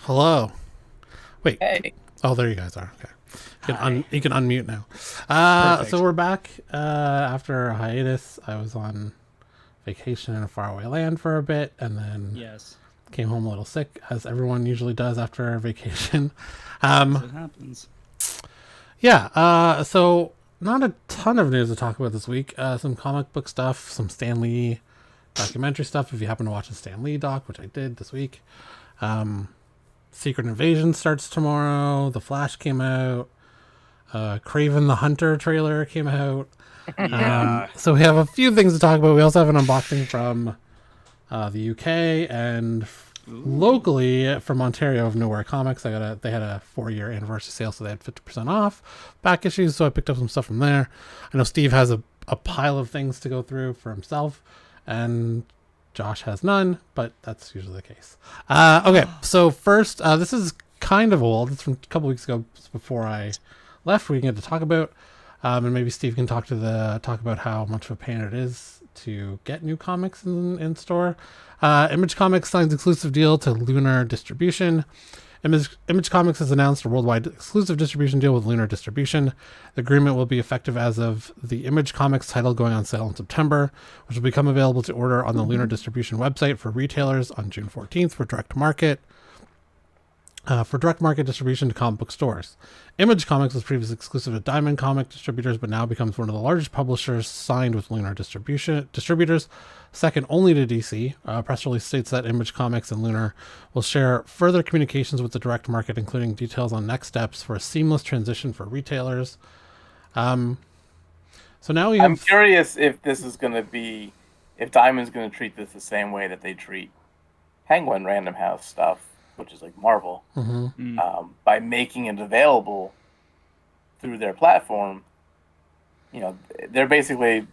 Hello. Wait. Hey. Oh, there you guys are. Okay. You can unmute now. Perfect. So we're back after a hiatus. I was on vacation in a faraway land for a bit, and then Yes. came home a little sick, as everyone usually does after a vacation. It happens. Yeah. So not a ton of news to talk about this week. Some comic book stuff, some Stan Lee documentary stuff. If you happen to watch a Stan Lee doc, which I did this week. Secret Invasion starts tomorrow. The Flash came out. Craven the Hunter trailer came out. Yeah. So we have a few things to talk about. We also have an unboxing from the UK and locally from Ontario of Nowhere Comics. They had a 4-year anniversary sale, so they had 50% off back issues. So I picked up some stuff from there. I know Steve has a pile of things to go through for himself, and Josh has none, but that's usually the case. Okay, so first, this is kind of old. It's from a couple weeks ago before I left. We can get to talk about, and maybe Steve can talk about how much of a pain it is to get new comics in store. Image Comics signs exclusive deal to Lunar Distribution. Image Comics has announced a worldwide exclusive distribution deal with Lunar Distribution. The agreement will be effective as of the Image Comics title going on sale in September, which will become available to order on the Lunar Distribution website for retailers on June 14th for direct market distribution to comic book stores. Image Comics was previously exclusive to Diamond Comic distributors, but now becomes one of the largest publishers signed with Lunar distributors, second only to DC. Press release states that Image Comics and Lunar will share further communications with the direct market, including details on next steps for a seamless transition for retailers. So now we have... I'm curious if this is going to be, if Diamond's going to treat this the same way that they treat Penguin Random House stuff, which is like Marvel, by making it available through their platform. You know, they're basically,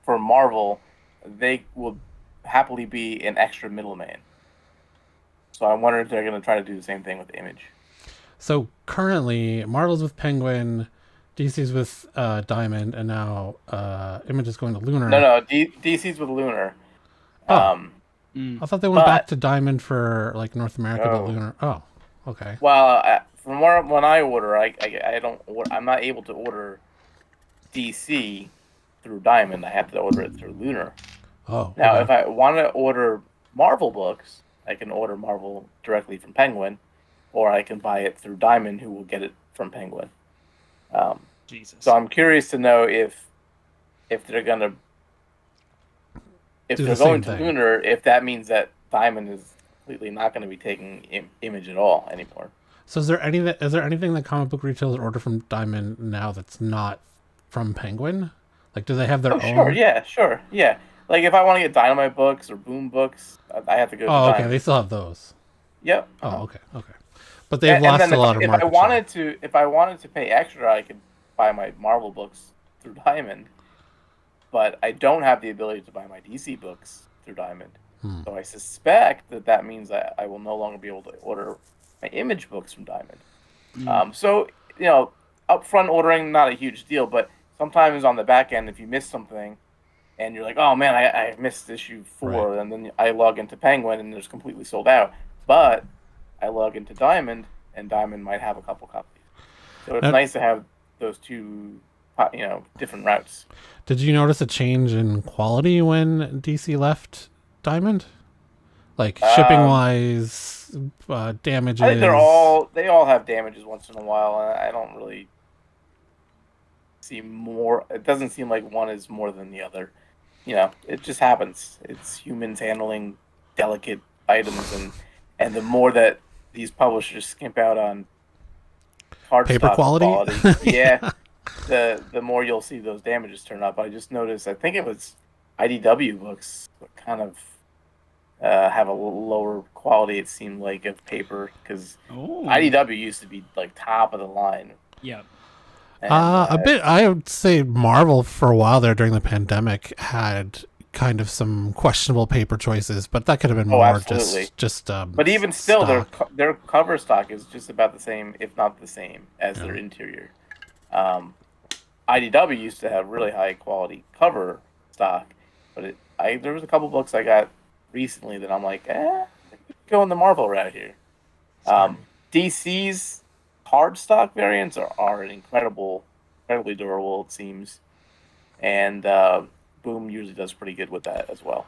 for Marvel, they will happily be an extra middleman. So I wonder if they're going to try to do the same thing with Image. So currently, Marvel's with Penguin, DC's with Diamond, and now Image is going to Lunar. No, DC's with Lunar. Oh. I thought they went back to Diamond for like North America, but Lunar. Oh, okay. Well, from when I order, I'm not able to order DC through Diamond. I have to order it through Lunar. Oh. Now, okay. if I want to order Marvel books, I can order Marvel directly from Penguin, or I can buy it through Diamond, who will get it from Penguin. Jesus. So I'm curious to know if they're gonna. If they're going to Lunar, if that means that Diamond is completely not going to be taking Image at all anymore. So is there anything that comic book retailers order from Diamond now that's not from Penguin? Like, do they have their own? Sure, yeah. Like if I want to get Dynamite books or Boom books, I have to go to Diamond. Okay, they still have those. Yep. Oh, okay. But they've lost a lot of market share. If I wanted to pay extra, I could buy my Marvel books through Diamond. But I don't have the ability to buy my DC books through Diamond. So I suspect that means that I will no longer be able to order my Image books from Diamond. So, you know, upfront ordering, not a huge deal, but sometimes on the back end, if you miss something and you're like, oh man, I missed issue 4, right. And then I log into Penguin and it's completely sold out. But I log into Diamond and Diamond might have a couple copies. So it's nice to have those two, different routes. Did you notice a change in quality when DC left Diamond? Like shipping wise, damages. I think they all have damages once in a while, and I don't really see more. It doesn't seem like one is more than the other. You know, it just happens. It's humans handling delicate items, and the more that these publishers skimp out on paper quality, yeah. The more you'll see those damages turn up. I just noticed, I think it was IDW books kind of have a lower quality, it seemed like, of paper, because IDW used to be like top of the line. Yeah. A bit. I would say Marvel for a while there during the pandemic had kind of some questionable paper choices, but that could have been more just. But even still, stock. their cover stock is just about the same, if not the same, as their interior. IDW used to have really high quality cover stock, but there was a couple books I got recently that I'm like, go in the Marvel route here. DC's cardstock variants are incredibly durable, it seems, and Boom usually does pretty good with that as well.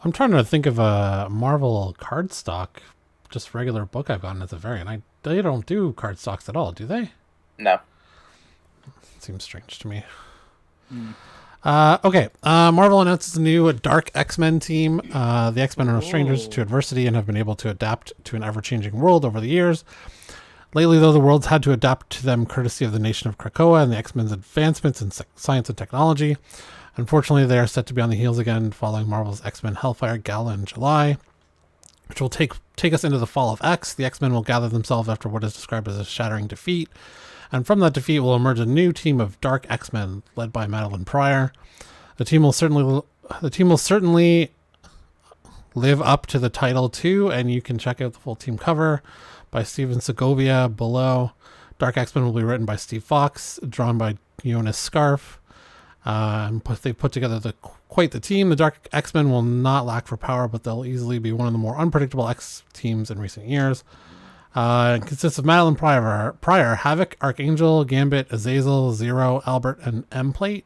I'm trying to think of a Marvel cardstock, just regular book I've gotten as a variant. They don't do cardstocks at all, do they? No. Seems strange to me. Okay. Marvel announces a new Dark X-Men team. The X-Men are no strangers to adversity and have been able to adapt to an ever-changing world over the years. Lately, though, the world's had to adapt to them courtesy of the nation of Krakoa and the X-Men's advancements in science and technology. Unfortunately, they are set to be on the heels again following Marvel's X-Men Hellfire Gala in July, which will take us into the fall of X. The X-Men will gather themselves after what is described as a shattering defeat, and from that defeat will emerge a new team of Dark X-Men led by Madeline Pryor. The team will certainly live up to the title too, and you can check out the full team cover by Steven Segovia below. Dark X-Men will be written by Steve Fox, drawn by Jonas Scarf. They put together quite the team. The Dark X-Men will not lack for power, but they'll easily be one of the more unpredictable X teams in recent years. It consists of Madeline Pryor, Havoc, Archangel, Gambit, Azazel, Zero, Albert, and M-Plate.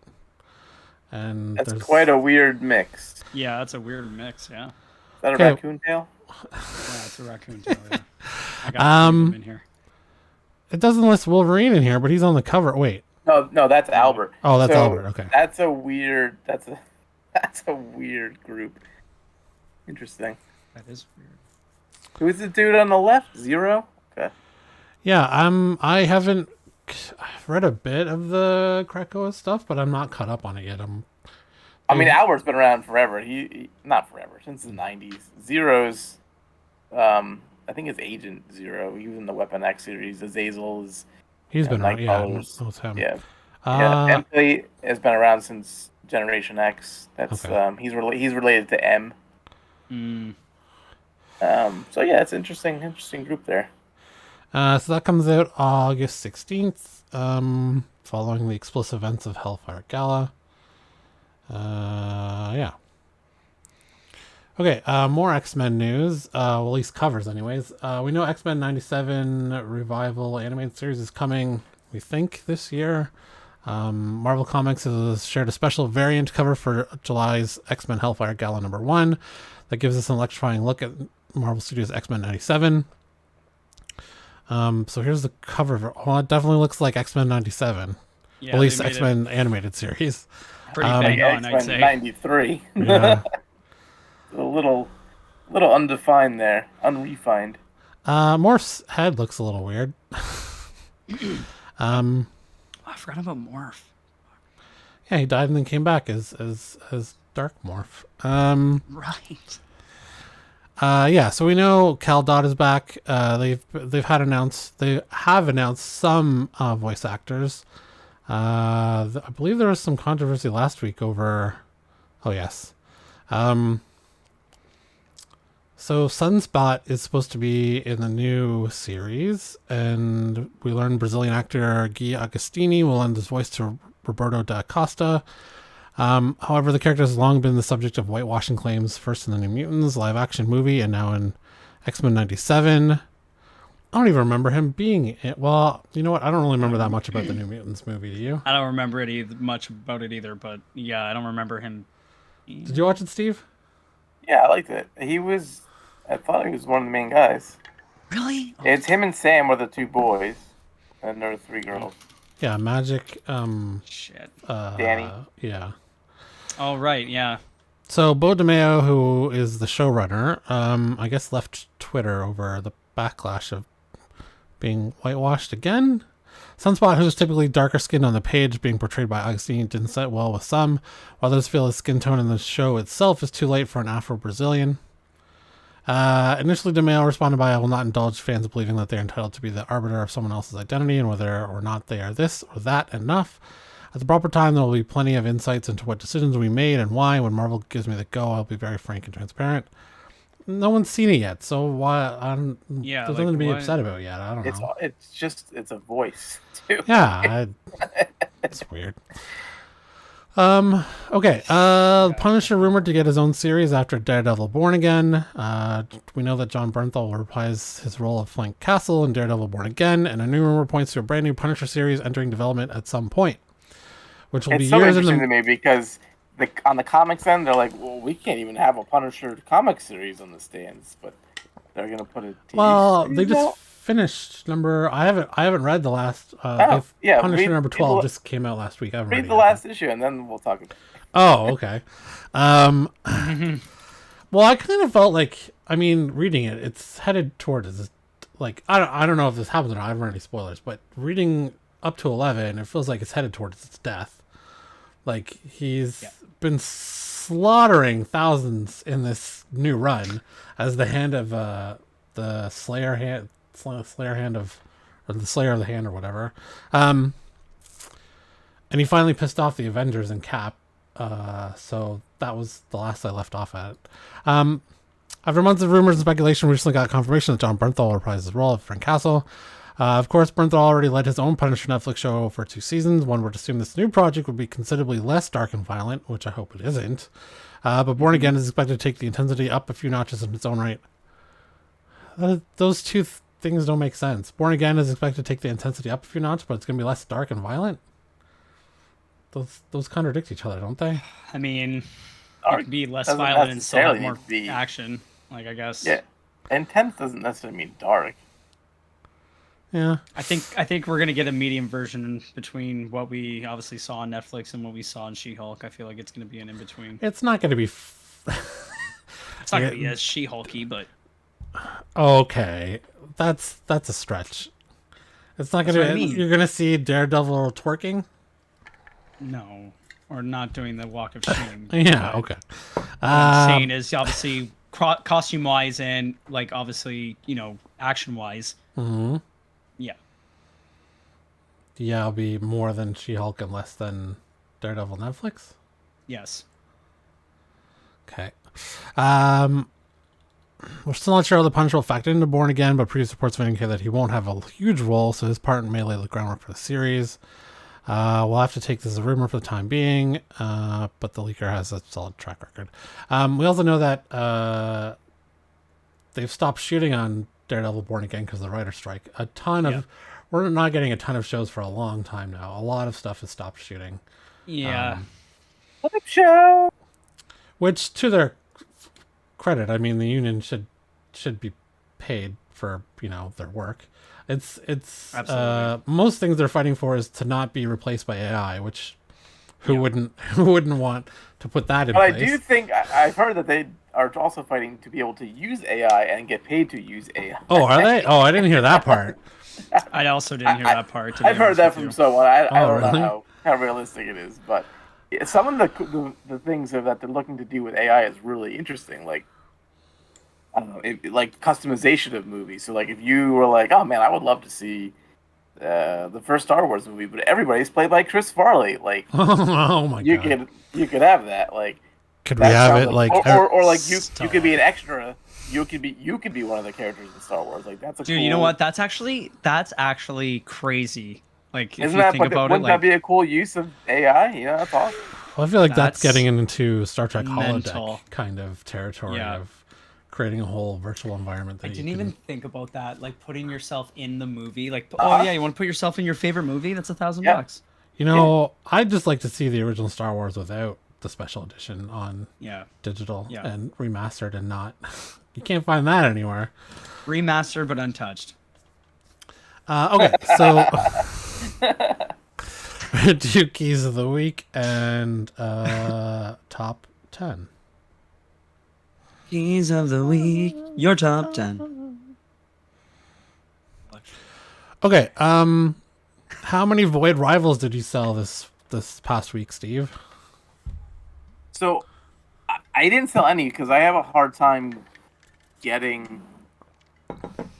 And that's quite a weird mix. Yeah, that's a weird mix. Yeah. Is that a raccoon tail? Yeah, it's a raccoon tail. Yeah. I got him in here. It doesn't list Wolverine in here, but he's on the cover. Wait. No, that's Albert. Oh, that's Albert. Okay. That's a weird group. Interesting. That is weird. Who's the dude on the left? Zero? Okay. Yeah, I've read a bit of the Krakoa stuff, but I'm not caught up on it yet. I mean, Albert's been around forever. He not forever, since the 90s. Zero's, I think it's Agent Zero. He was in the Weapon X series. Azazel is. He's been around. Yeah, it's him. Yeah. M-Plate has been around since Generation X. That's okay. He's related to M. So yeah, it's interesting group there. So that comes out August 16th, following the explosive events of Hellfire Gala. Yeah. Okay, more X-Men news. Well, at least covers anyways. We know X-Men 97 Revival animated series is coming, we think, this year. Marvel Comics has shared a special variant cover for July's X-Men Hellfire Gala #1 that gives us an electrifying look at Marvel Studios' X-Men 97. So here's the cover. Well, it definitely looks like X-Men 97. Yeah, at least X-Men animated series. Pretty bang on, I'd say. 93. Yeah. A little undefined there, unrefined. Morph's head looks a little weird. I forgot about Morph. Yeah, he died and then came back as Dark Morph. Right. Yeah, so we know Cal Dodd is back. They have announced some voice actors. I believe there was some controversy last week over. Oh yes. So Sunspot is supposed to be in the new series, and we learned Brazilian actor Gui Agostini will lend his voice to Roberto da Costa. However, the character has long been the subject of whitewashing claims, first in the New Mutants live-action movie and now in X-Men 97. I don't even remember him being it. Well, you know what? I don't really remember that much about the New Mutants movie, do you? I don't remember much about it either, but yeah, I don't remember him. Did you watch it, Steve? Yeah, I liked it. I thought he was one of the main guys. Really? It's him and Sam were the two boys, and there were three girls. Yeah, Magic. Shit. Danny. Yeah. Oh, right, yeah. So Bo DeMeo, who is the showrunner, I guess left Twitter over the backlash of being whitewashed again. Sunspot, who's typically darker skinned on the page, being portrayed by Agostini, didn't set well with some, while others feel his skin tone in the show itself is too light for an Afro-Brazilian. Initially, DeMeo responded by, I will not indulge fans believing that they're entitled to be the arbiter of someone else's identity and whether or not they are this or that enough. At the proper time, there will be plenty of insights into what decisions we made and why. When Marvel gives me the go, I'll be very frank and transparent. No one's seen it yet, so why? There's nothing to be upset about yet. I don't know. It's a voice too. Yeah, it's weird. Okay. Punisher rumored to get his own series after Daredevil Born Again. We know that John Bernthal will reprise his role of Frank Castle in Daredevil Born Again, and a new rumor points to a brand new Punisher series entering development at some point, which will be It's so years in interesting the. to me because on the comics end, they're like, well, we can't even have a Punisher comic series on the stands, but they're gonna put a TV Well, series they just out? finished number. I haven't read the last. Yeah, Punisher number 12 the, just came out last week. I haven't read read it the yet, last issue, and then we'll talk about it. Oh, okay. Um, well, I kind of felt like, I mean, reading it, it's headed towards, like, I don't know if this happens or not. I haven't read any spoilers, but reading up to 11, it feels like it's headed towards its death. Like, he's been slaughtering thousands in this new run as the hand of the Slayer hand of, or the Slayer of the Hand or whatever. And he finally pissed off the Avengers and Cap. So that was the last I left off at. After months of rumors and speculation, we recently got confirmation that John Bernthal will reprise his role of Frank Castle. Of course, Bernthal already led his own Punisher Netflix show for 2 seasons. One would assume this new project would be considerably less dark and violent, which I hope it isn't. But Born Again is expected to take the intensity up a few notches in its own right. Those two things don't make sense. Born Again is expected to take the intensity up a few notches, but it's going to be less dark and violent. Those contradict each other, don't they? I mean, Dark it could be less doesn't violent and still have necessarily more need to be- action. Like, I guess. Yeah, intense doesn't necessarily mean dark. Yeah. I think we're gonna get a medium version between what we obviously saw on Netflix and what we saw in She-Hulk. I feel like it's gonna be an in between. It's not going to be... It's not gonna be as She-Hulky, but Okay. That's a stretch. It's not going That's what to... I mean. You're going to see Daredevil twerking? no, or not doing the walk of shame. Yeah, okay. What I'm saying is obviously costume wise and like obviously action wise. Mhm. Yeah. Yeah, it'll be more than She-Hulk and less than Daredevil Netflix? Yes. Okay. We're still not sure how the Punisher will factor into Born Again, but previous reports have indicated that he won't have a huge role, so his part may lay the groundwork for the series. We'll have to take this as a rumor for the time being, but the leaker has a solid track record. We also know that they've stopped shooting on Daredevil Born Again because of the writer's strike. We're not getting a ton of shows for a long time now. A lot of stuff has stopped shooting. Yeah. Flip show. Which, to their credit, I mean, the union should be paid for their work. It's Absolutely. most things they're fighting for is to not be replaced by AI, which who wouldn't want to put that in But place? I do think I've heard that they are also fighting to be able to use AI and get paid to use AI. Oh, are they? Oh, I didn't hear that part. I also didn't hear that part. to be I've heard honest that with from you. someone. I Oh, don't really? know how realistic it is, but some of the things that they're looking to do with AI is really interesting. Like, I don't know, like customization of movies. So, like, if you were like, "Oh man, I would love to see the first Star Wars movie," but everybody's played by Chris Farley, like Oh my you god! could have that. Like, Could we that have sounds it like? or like you Stop. could be an extra. You could be one of the characters in Star Wars. Like, that's a Dude, cool, you know what? That's actually crazy. Like, if Isn't you that? think But about it, wouldn't like, that be a cool use of AI? That's awesome. Well, I feel like that's That's getting into Star Trek mental. holodeck kind of territory Yeah. of creating a whole virtual environment. That I you didn't can... even think about that. Like putting yourself in the movie. Like, Uh-huh. oh yeah, you want to put yourself in your favorite movie? That's $1,000. Yeah. I'd just like to see the original Star Wars without the special edition on Yeah. digital Yeah. and remastered and not. You can't find that anywhere. Remastered but untouched. Okay, so two keys of the week and top 10. Keys of the week. Your top 10. Okay, how many Void Rivals did you sell this past week, Steve? So I didn't sell any because I have a hard time getting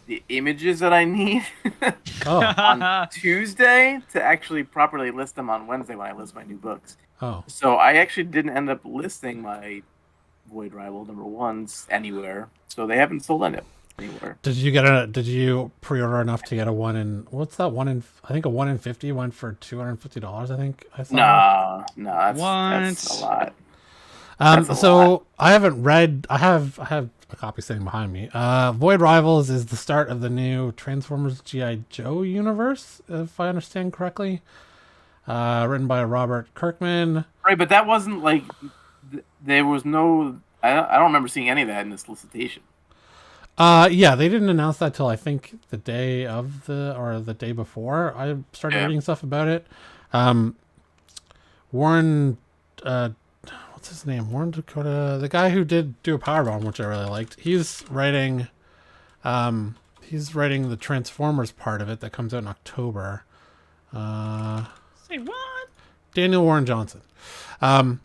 the images that I need Oh, on Tuesday to actually properly list them on Wednesday when I list my new books. oh, So I actually didn't end up listing my Void Rival number ones anywhere, so they haven't sold any. anywhere. Did you pre-order enough to get a one in? What's that one in? I think a 1 in 50 went for $250. I think I saw. No, that's a lot. That's a So lot. I haven't read. I have a copy sitting behind me. Void Rivals is the start of the new Transformers GI Joe universe, if I understand correctly. Written by Robert Kirkman. Right, but that wasn't like there was no. I don't remember seeing any of that in the solicitation. Yeah, they didn't announce that till I think the day before I started reading stuff about it. Warren, what's his name? Warren Dakota, the guy who did Do a Powerbomb, which I really liked. He's writing the Transformers part of it that comes out in October. Say what? Daniel Warren Johnson. And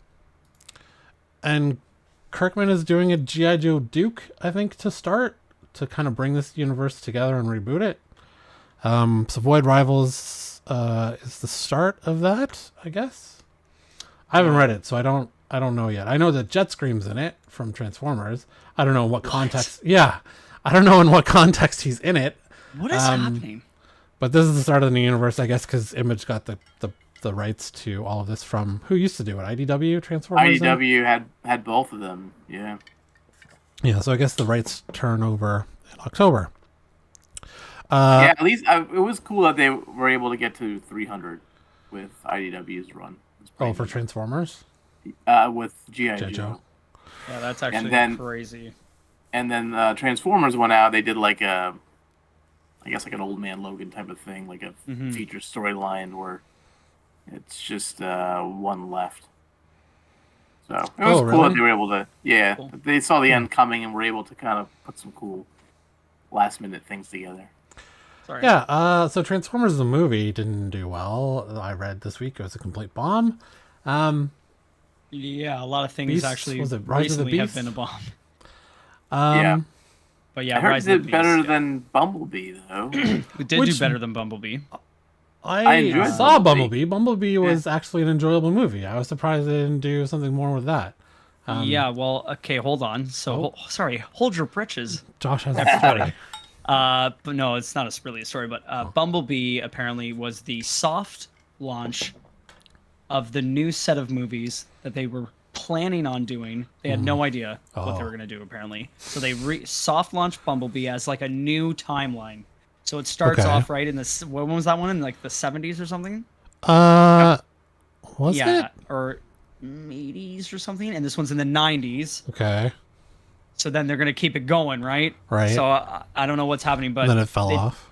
Kirkman is doing a G.I. Joe Duke, I think, to start, to kind of bring this universe together and reboot it. So Void Rivals is the start of that, I guess. I haven't read it, so I don't know yet. I know that Jetstream's in it from Transformers. I don't know in what context. Yeah, I don't know in what context he's in it. What is happening? But this is the start of the new universe, I guess, because Image got the rights to all of this from who used to do it? IDW Transformers. IDW had both of them. Yeah. Yeah, so I guess the rights turn over in October. Yeah, at least it was cool that they were able to get to 300 with IDW's run. For Transformers? With G.I. Joe. Yeah, that's actually crazy. And then Transformers went out. They did like I guess like an Old Man Logan type of thing, like a feature storyline where it's just one left. So it was cool that they were able to, they saw the end coming and were able to kind of put some cool last minute things together. Sorry. Yeah, so Transformers the movie didn't do well. I read this week it was a complete bomb. Yeah, a lot of things actually recently have been a bomb. Yeah. But yeah, I heard it did better than Bumblebee, though. It did do better than Bumblebee. I saw Bumblebee. Bumblebee was actually an enjoyable movie. I was surprised they didn't do something more with that. Yeah, well, okay, hold on. So, sorry, hold your britches. Josh has a story. But no, it's not really a story, but Bumblebee apparently was the soft launch of the new set of movies that they were planning on doing. They had no idea what they were going to do, apparently. So they soft launched Bumblebee as like a new timeline. So it starts off right in the, when was that one, in like the 70s or something? Was it? Or 80s or something, and this one's in the 90s. Okay. So then they're going to keep it going, right? Right. So I don't know what's happening, but and then it fell off.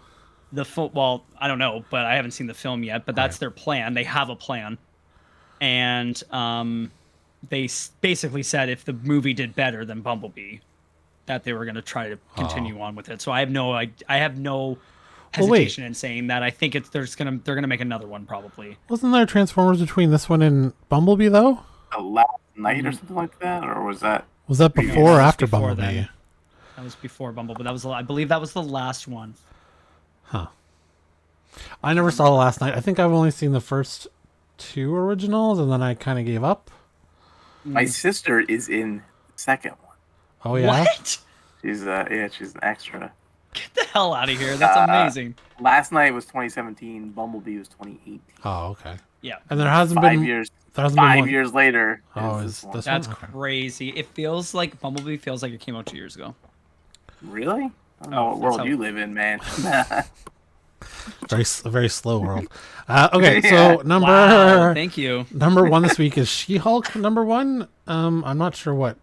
Well, I don't know, but I haven't seen the film yet, but that's their plan. They have a plan. And they basically said if the movie did better than Bumblebee, that they were going to try to continue on with it. So I have no hesitation in saying that. I think they're going to make another one probably. Wasn't there Transformers between this one and Bumblebee though? Last night or something like that, or was that? Was that before or after Bumblebee? Then. That was before Bumblebee. I believe that was the last one. Huh. I never saw the last night. I think I've only seen the first 2 originals, and then I kind of gave up. My sister is in the second one. Oh yeah. What? She's an extra. Get the hell out of here! That's amazing. Last night was 2017. Bumblebee was 2018. Oh, okay. Yeah. And there hasn't been 5 years. There hasn't been 5 years later. Oh, is this That's one? Okay. crazy. It feels like Bumblebee feels like it came out 2 years ago. Really? I don't know what world you live in, man. A very slow world. Okay, so thank you. Number 1 this week is She-Hulk. Number 1. I'm not sure what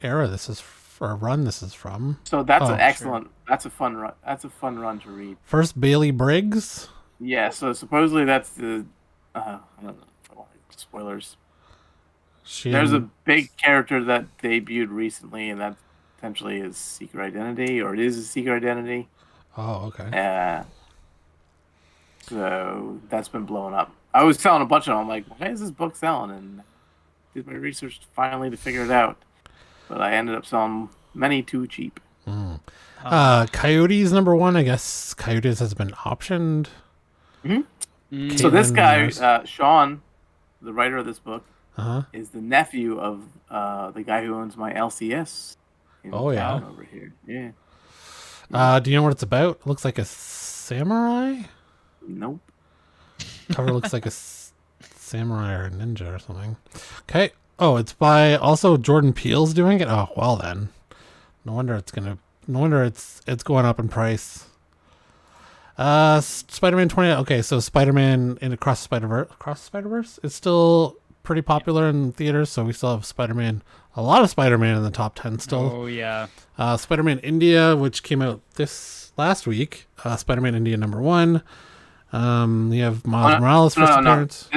era this is or run this is from. So that's an excellent. Sure. That's a fun run. That's a fun run to read. First, Bailey Briggs. Yeah. So supposedly that's the. I don't know. Spoilers. There's a big character that debuted recently, and that potentially is Secret Identity, or it is a Secret Identity. Oh, okay. So that's been blowing up. I was telling a bunch of them, I'm like, why is this book selling? And I did my research finally to figure it out. But I ended up selling many too cheap. Coyotes number 1. I guess Coyotes has been optioned. Mm-hmm. So this guy, Sean, the writer of this book, is the nephew of the guy who owns my LCS in town over here. Yeah. Do you know what it's about? It looks like a samurai. Nope. Cover looks like a samurai or a ninja or something. Okay. Oh, it's by also Jordan Peele's doing it. Oh, well then. No wonder it's going up in price. Spider-Man 20. Okay, so Spider-Man in Across the Spider-Verse is still pretty popular in theaters, so we still have a lot of Spider-Man in the top 10 still. Oh yeah. Spider-Man India, which came out this last week. Spider-Man India #1. You have Miles Morales' first appearance.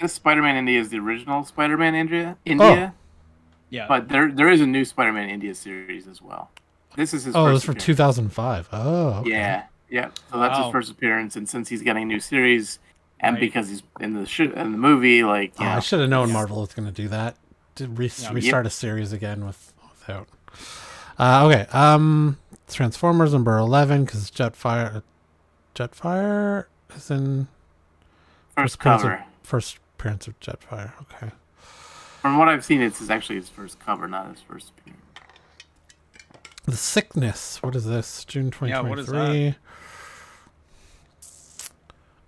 This Spider-Man India is the original Spider-Man India. Yeah. But there is a new Spider-Man India series as well. This is his first. Oh, it was for appearance. 2005. Oh, okay. Yeah. So that's his first appearance, and since he's getting a new series, and Right. because he's in the movie, like I should have known Marvel was going to do that. To restart a series again without. Okay. Transformers #11 because Jetfire is in first cover. First appearance of Jetfire. Okay. From what I've seen, it's actually his first cover, not his first appearance. The Sickness. What is this? June 2023. Yeah, what is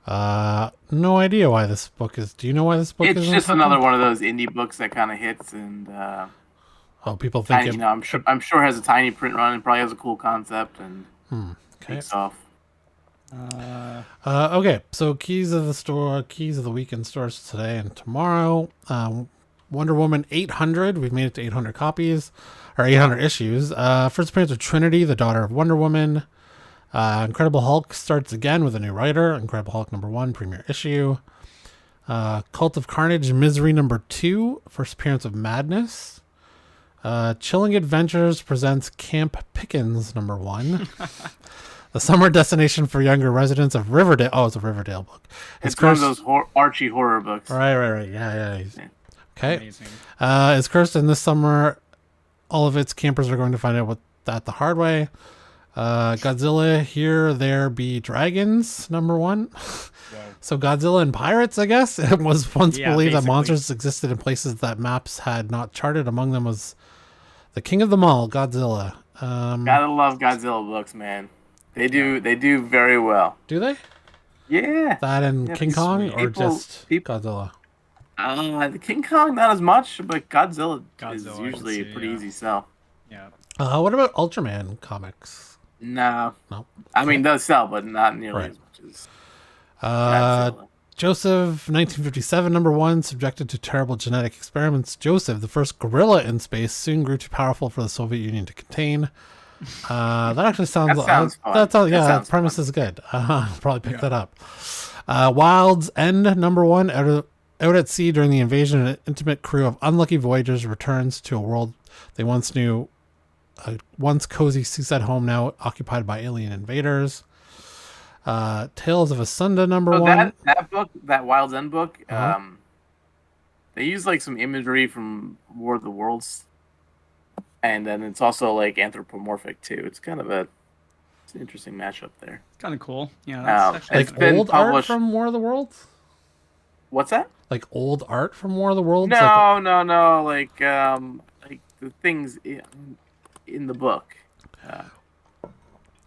that? No idea why this book is. Do you know why this book is? It's just another one of those indie books that kind of hits, and people think I'm sure it has a tiny print run and probably has a cool concept and takes off. Okay, so keys of the weekend stores today and tomorrow. Wonder Woman 800. We've made it to 800 copies, or 800 issues. First appearance of Trinity, the daughter of Wonder Woman. Incredible Hulk starts again with a new writer. Incredible Hulk #1, premiere issue. Cult of Carnage, Misery #2, first appearance of Madness. Chilling Adventures presents Camp Pickens #1. The summer destination for younger residents of Riverdale. Oh, it's a Riverdale book. It's one of those Archie horror books. Right. Yeah. Okay. Amazing. It's cursed, and this summer, all of its campers are going to find out that the hard way. Godzilla, Here There Be Dragons #1. So Godzilla and pirates, I guess. It was once believed that monsters existed in places that maps had not charted. Among them was the king of them all, Godzilla. Gotta love Godzilla books, man. They do very well. Do they? Yeah. That and King Kong, or just Godzilla? The King Kong not as much, but Godzilla is usually a pretty easy sell. Yeah. What about Ultraman comics? No. No. I mean, it does sell, but not nearly as much as Godzilla. Joseph, 1957, #1, subjected to terrible genetic experiments. Joseph, the first gorilla in space, soon grew too powerful for the Soviet Union to contain. That actually sounds. The premise is good. Probably pick that up. Wild's End #1, out at sea during the invasion, an intimate crew of unlucky voyagers returns to a world they once knew. Once cozy seaside home, now occupied by alien invaders. Tales of Asunda #1. That book, that Wild's End book, they use like some imagery from War of the Worlds, and then it's also like anthropomorphic too. It's kind of it's an interesting mashup there. It's kind of cool. Yeah. That's like old art from War of the Worlds. What's that? Like old art from War of the Worlds? No. Like the things in the book.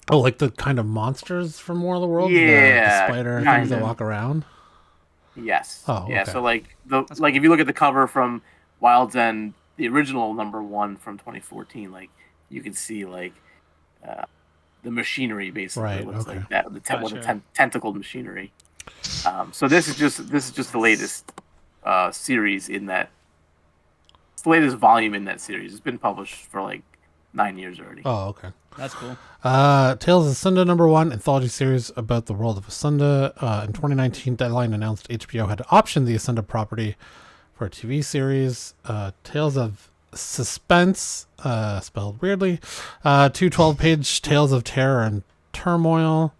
Like the kind of monsters from War of the Worlds? Yeah. The spider things that walk around? Yes. Oh, okay. Yeah, so like if you look at the cover from Wild's End, the original #1 from 2014, like you can see like the machinery basically. Right, It looks okay. like that, the tentacled machinery. So this is just the latest series in that. It's the latest volume in that series. It's been published for like 9 years already. Oh, okay. That's cool. Tales of Asunda #1, anthology series about the world of Asunda. In 2019, Deadline announced HBO had optioned the Asunda property for a TV series. Tales of Suspense, spelled weirdly. 2 12-page tales of terror and turmoil.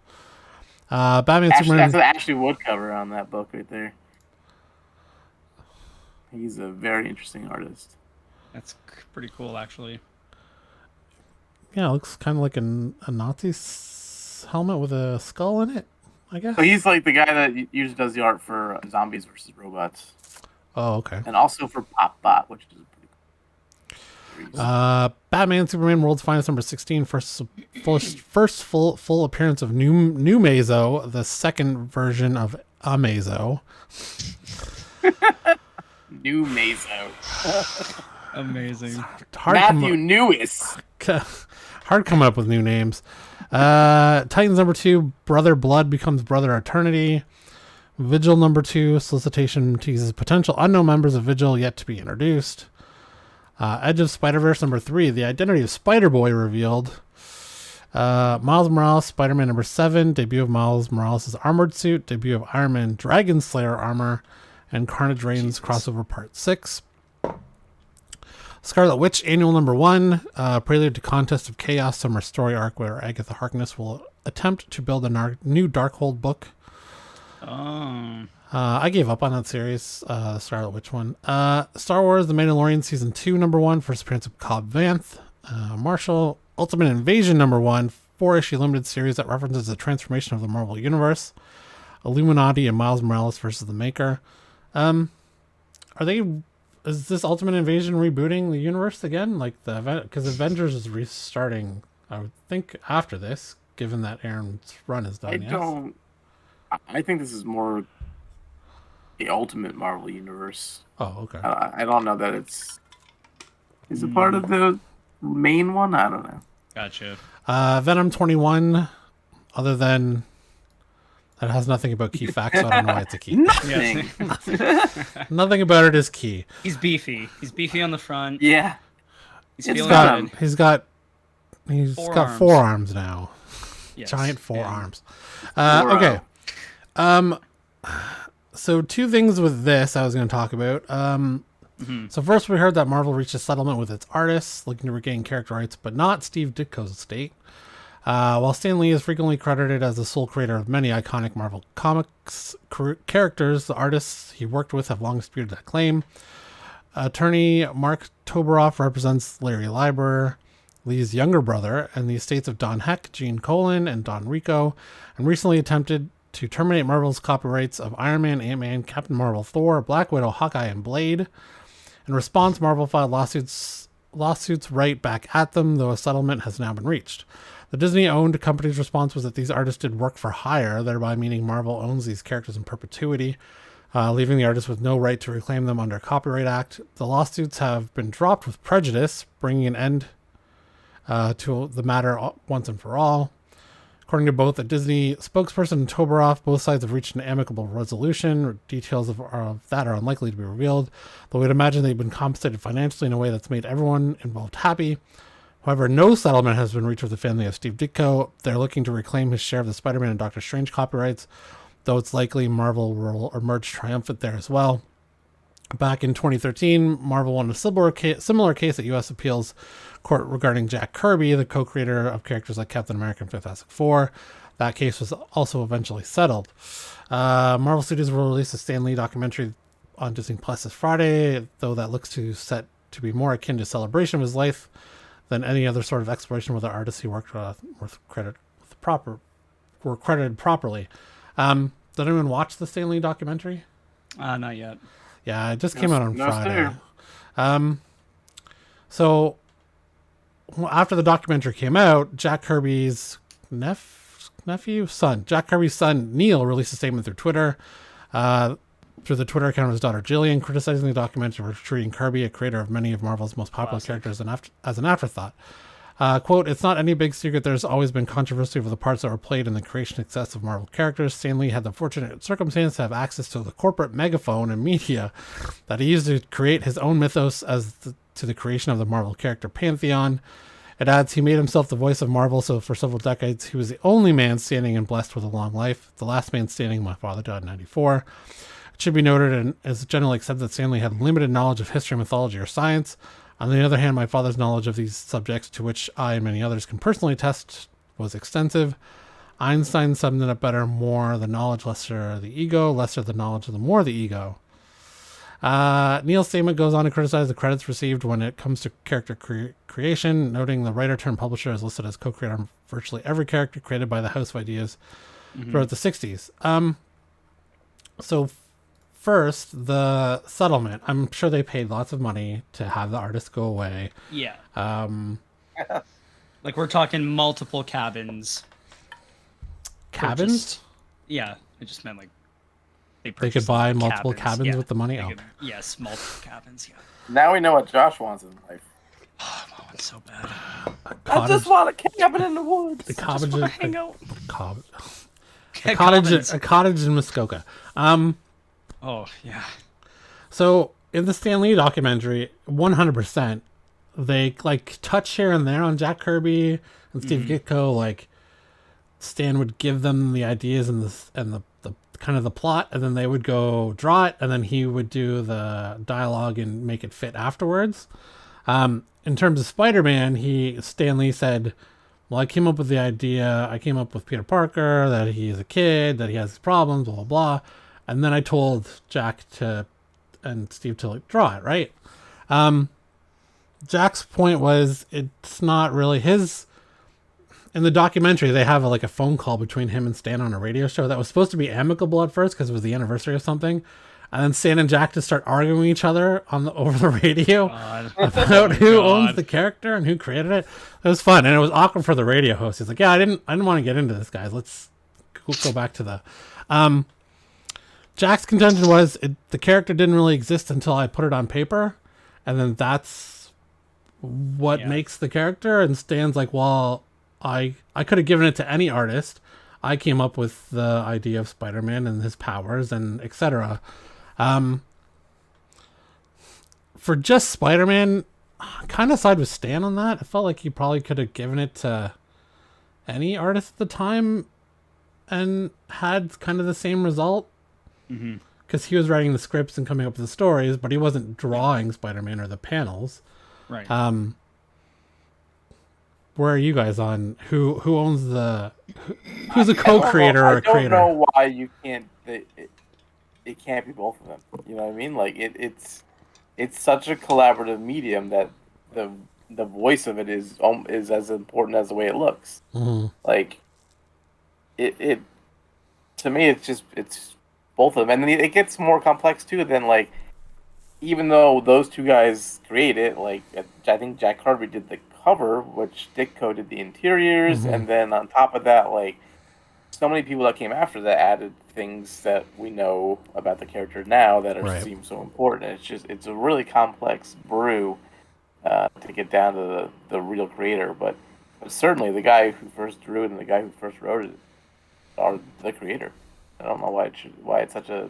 Batman Superman. That's an Ashley Wood cover on that book right there. He's a very interesting artist. That's pretty cool, actually. Yeah, it looks kind of like a Nazi helmet with a skull in it, I guess. So he's like the guy that usually does the art for Zombies vs. Robots. Oh, okay. And also for Pop Bot, which is pretty cool. Batman Superman World's Finest number 16, first full appearance of new Mazo, the second version of Amazo. New Mazo. Amazing. Matthew Newis. Hard coming up with new names. Titans number 2, Brother Blood becomes Brother Eternity. Vigil number 2, solicitation teases potential unknown members of Vigil yet to be introduced. Edge of Spider-Verse number 3, the identity of Spider-Boy revealed. Miles Morales, Spider-Man number 7, debut of Miles Morales' armored suit, debut of Iron Man Dragon Slayer armor, and Carnage Reigns crossover part 6. Scarlet Witch annual number 1, prelude to Contest of Chaos summer story arc where Agatha Harkness will attempt to build a new Darkhold book. I gave up on that series, Scarlet Witch one. Star Wars The Mandalorian season 2 number 1, first appearance of Cobb Vanth. Marshall Ultimate Invasion number 1, 4-issue limited series that references the transformation of the Marvel Universe. Illuminati and Miles Morales versus the Maker. Is this Ultimate Invasion rebooting the universe again? Like because Avengers is restarting, I would think, after this, given that Aaron's run is done. I think this is more the Ultimate Marvel Universe. Oh, okay. I don't know that it's... Is it part of the main one? I don't know. Gotcha. Venom 21, other than... That has nothing about key facts, so I don't know why it's a key. Nothing. Nothing about it is key. He's beefy. He's beefy on the front. Yeah. He's feeling good. He's got forearms now. Yes. Giant forearms. Okay. So 2 things with this I was going to talk about. So first we heard that Marvel reached a settlement with its artists looking to regain character rights, but not Steve Ditko's estate. While Stan Lee is frequently credited as the sole creator of many iconic Marvel Comics characters, the artists he worked with have long disputed that claim. Attorney Mark Toberoff represents Larry Lieber, Lee's younger brother, and the estates of Don Heck, Gene Colan, and Don Rico, and recently attempted to terminate Marvel's copyrights of Iron Man, Ant-Man, Captain Marvel, Thor, Black Widow, Hawkeye, and Blade. In response, Marvel filed lawsuits right back at them, though a settlement has now been reached. The Disney-owned company's response was that these artists did work for hire, thereby meaning Marvel owns these characters in perpetuity, leaving the artists with no right to reclaim them under Copyright Act. The lawsuits have been dropped with prejudice, bringing an end to the matter once and for all. According to both a Disney spokesperson and Toberoff, both sides have reached an amicable resolution. Details of that are unlikely to be revealed, though we'd imagine they've been compensated financially in a way that's made everyone involved happy. However, no settlement has been reached with the family of Steve Ditko. They're looking to reclaim his share of the Spider-Man and Doctor Strange copyrights, though it's likely Marvel will emerge triumphant there as well. Back in 2013, Marvel won a similar case at U.S. Appeals Court regarding Jack Kirby, the co-creator of characters like Captain America and Fantastic Four. That case was also eventually settled. Marvel Studios will release a Stan Lee documentary on Disney Plus this Friday, though that looks set to be more akin to celebration of his life than any other sort of exploration with the artists he worked with were credited properly. Did anyone watch the Stan Lee documentary? Not yet. Yeah, it just came out on Friday. So after the documentary came out, Jack Kirby's son, Neil, released a statement through Twitter, through the Twitter account of his daughter Jillian, criticizing the documentary for treating Kirby, a creator of many of Marvel's most popular characters, as an afterthought. Quote, "It's not any big secret there's always been controversy over the parts that were played in the creation and success of Marvel characters. Stan Lee had the fortunate circumstance to have access to the corporate megaphone and media that he used to create his own mythos to the creation of the Marvel character pantheon." It adds, "He made himself the voice of Marvel, so for several decades he was the only man standing and blessed with a long life. The last man standing, my father, died in 1994. It should be noted, and is generally accepted, that Stan Lee had limited knowledge of history, mythology, or science. On the other hand, my father's knowledge of these subjects, to which I and many others can personally attest, was extensive. Einstein summed it up better: more the knowledge, lesser the ego; lesser the knowledge, the more the ego." Neil's statement goes on to criticize the credits received when it comes to character creation, noting the writer turned publisher is listed as co-creator on virtually every character created by the House of Ideas throughout the 60s. So first, the settlement. I'm sure they paid lots of money to have the artist go away. Yeah. Um, Like we're talking multiple cabins. cabins? Purchased. Yeah, I just meant like They could purchased buy multiple cabins Yeah. with the money. They Oh, could- yes, multiple cabins. Yeah. Now we know what Josh wants in life. Oh, it's so bad. I just want a cabin in the woods. a Just cottage, want to hang out. a cottage in Muskoka. Oh yeah. So in the Stan Lee documentary, 100%, they like touch here and there on Jack Kirby and Steve Ditko. Like Stan would give them the ideas and the kind of the plot, and then they would go draw it, and then he would do the dialogue and make it fit afterwards. In terms of Spider-Man, Stan Lee said, well, I came up with the idea. I came up with Peter Parker, that he's a kid, that he has problems, blah, blah, blah. And then I told Jack and Steve to like draw it, right? Jack's point was it's not really his. In the documentary, they have like a phone call between him and Stan on a radio show that was supposed to be amicable at first because it was the anniversary of something. And then Stan and Jack just start arguing with each other over the radio about who owns the character and who created it. It was fun, and it was awkward for the radio host. He's like, "Yeah, I didn't want to get into this, guys. Let's go back to the." Jack's contention was the character didn't really exist until I put it on paper, and then that's what makes the character. And Stan's like, "Well, I could have given it to any artist. I came up with the idea of Spider-Man and his powers and etc." For just Spider-Man, kind of side with Stan on that. I felt like he probably could have given it to any artist at the time and had kind of the same result. Because he was writing the scripts and coming up with the stories, but he wasn't drawing Spider-Man or the panels. Right. Where are you guys on who owns who's a co-creator or a creator? I don't know why you can't. It can't be both of them. You know what I mean? Like it's such a collaborative medium that the voice of it is as important as the way it looks. Like it to me, it's both of them, and then it gets more complex too. Than like, even though those two guys created it, like I think Jack Kirby did the cover, which Ditko did the interiors, and then on top of that, like so many people that came after that added things that we know about the character now that seem so important. It's a really complex brew to get down to the real creator, but certainly the guy who first drew it and the guy who first wrote it are the creator. I don't know why it's such a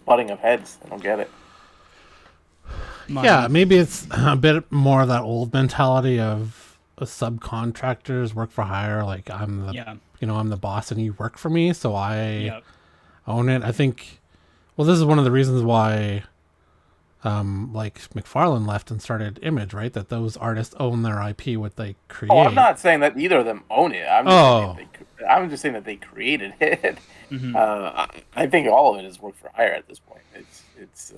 butting of heads. I don't get it. Yeah, maybe it's a bit more of that old mentality of subcontractors work for hire. Like I'm the boss and you work for me, so I own it. I think, well, this is one of the reasons why, like McFarlane left and started Image, right? That those artists own their IP, what they create. Oh, I'm not saying that either of them own it. I'm just saying that they created it. I think all of it is work for hire at this point. It's.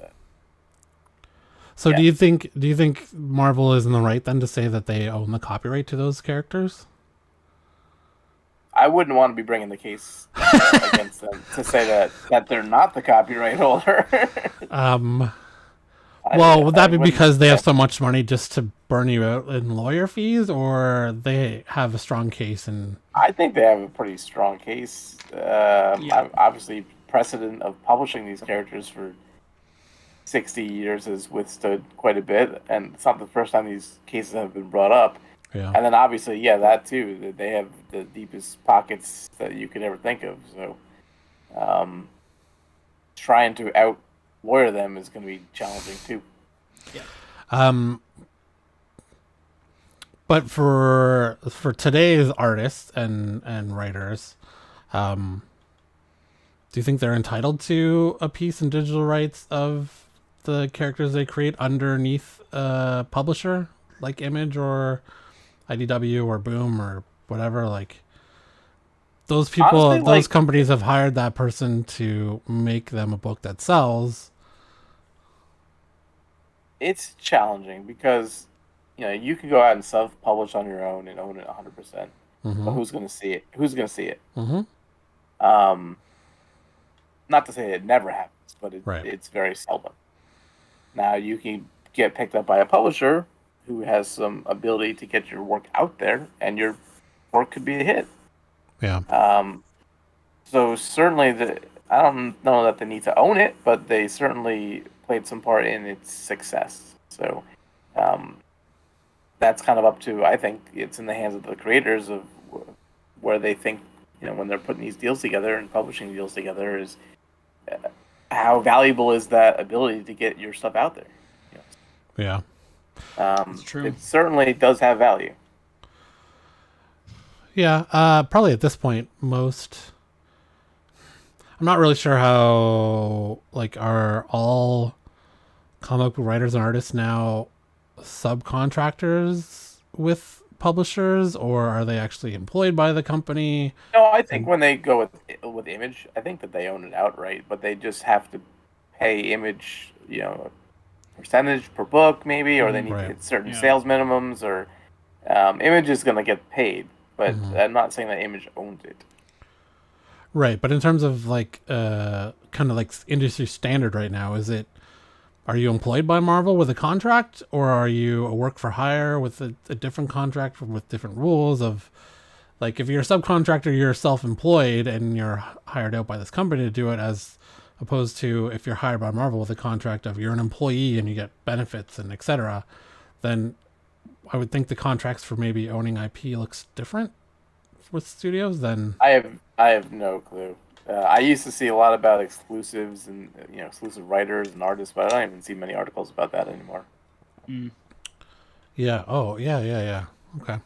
So do you think Marvel is in the right then to say that they own the copyright to those characters? I wouldn't want to be bringing the case against them to say that they're not the copyright holder. Well, would that be because they have so much money just to burn you out in lawyer fees, or they have a strong case? And I think they have a pretty strong case. Obviously, precedent of publishing these characters for 60 years has withstood quite a bit, and it's not the first time these cases have been brought up. Yeah. And then obviously, that too, they have the deepest pockets that you could ever think of. So, trying to out lawyer them is going to be challenging too. Yeah. But for today's artists and writers, do you think they're entitled to a piece in digital rights of the characters they create underneath a publisher like Image or IDW or Boom or whatever? Like those people, honestly, those companies have hired that person to make them a book that sells. It's challenging because you can go out and self-publish on your own and own it 100%. But who's going to see it? Who's going to see it? not to say it never happens, but Right. it's very seldom. Now you can get picked up by a publisher who has some ability to get your work out there, and your work could be a hit. Yeah. So certainly, I don't know that they need to own it, but they certainly played some part in its success. So that's kind of up to, I think, it's in the hands of the creators of where they think, when they're putting these deals together and publishing deals together, is how valuable is that ability to get your stuff out there. Yeah. That's true. It certainly does have value. Yeah. Probably at this point, I'm not really sure how, are all comic book writers and artists now subcontractors with publishers, or are they actually employed by the company? No, I think when they go with Image, I think that they own it outright, but they just have to pay Image, a percentage per book maybe, or they need to hit certain sales minimums, or Image is going to get paid, but I'm not saying that Image owns it. Right, but in terms of kind of industry standard right now, are you employed by Marvel with a contract, or are you a work for hire with a different contract with different rules of, if you're a subcontractor, you're self-employed and you're hired out by this company to do it, as opposed to if you're hired by Marvel with a contract of you're an employee and you get benefits and etc., then I would think the contracts for maybe owning IP looks different with studios than... I have no clue. I used to see a lot about exclusives and exclusive writers and artists, but I don't even see many articles about that anymore. Yeah. Oh, yeah. Okay.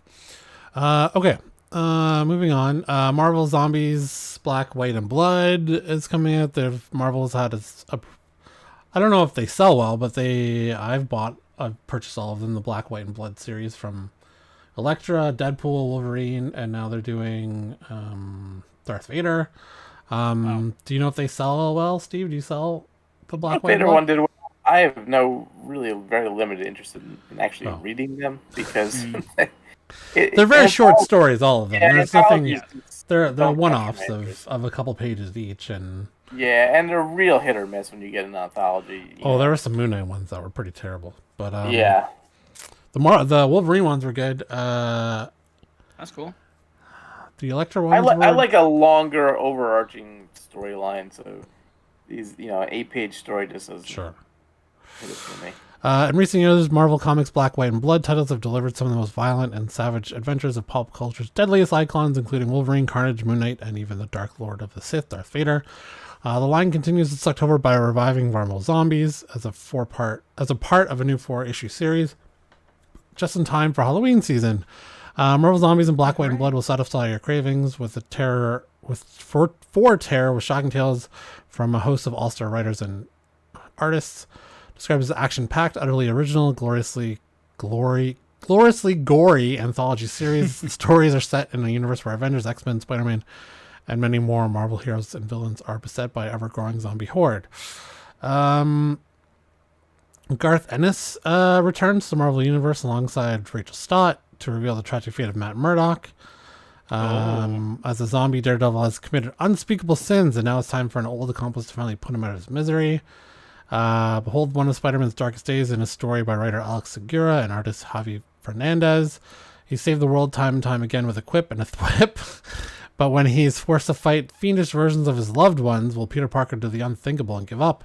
Okay. Moving on. Marvel Zombies Black, White, and Blood is coming out. Marvel's had I don't know if they sell well, but I've purchased all of them, the Black, White, and Blood series from Elektra, Deadpool, Wolverine, and now they're doing Darth Vader. Do you know if they sell well, Steve? Do you sell the Black, White, and Blood? One did well. I have very limited interest in actually reading them, because they're very short stories, all of them. Yeah, There's nothing. They're one-offs of a couple pages each, and and they're real hit or miss when you get an anthology. There were some Moon Knight ones that were pretty terrible, but the Wolverine ones were good. That's cool. The Elektra ones. I like a longer, overarching storyline. So these, 8-page story just doesn't hit it for me. In recent years, Marvel Comics Black, White, and Blood titles have delivered some of the most violent and savage adventures of pulp culture's deadliest icons, including Wolverine, Carnage, Moon Knight, and even the Dark Lord of the Sith, Darth Vader. The line continues this October by reviving Marvel Zombies as a part of a new 4-issue series, just in time for Halloween season. Marvel Zombies and Black, White, and Blood will satisfy your cravings with terror with shocking tales from a host of all-star writers and artists. Described as action-packed, utterly original, gloriously gory anthology series. The stories are set in a universe where Avengers, X-Men, Spider-Man, and many more Marvel heroes and villains are beset by ever-growing zombie horde. Garth Ennis returns to the Marvel Universe alongside Rachel Stott to reveal the tragic fate of Matt Murdock. As a zombie, Daredevil has committed unspeakable sins, and now it's time for an old accomplice to finally put him out of his misery. Behold one of Spider-Man's darkest days in a story by writer Alex Segura and artist Javi Fernandez. He saved the world time and time again with a quip and a thwip, but when he's forced to fight fiendish versions of his loved ones, will Peter Parker do the unthinkable and give up?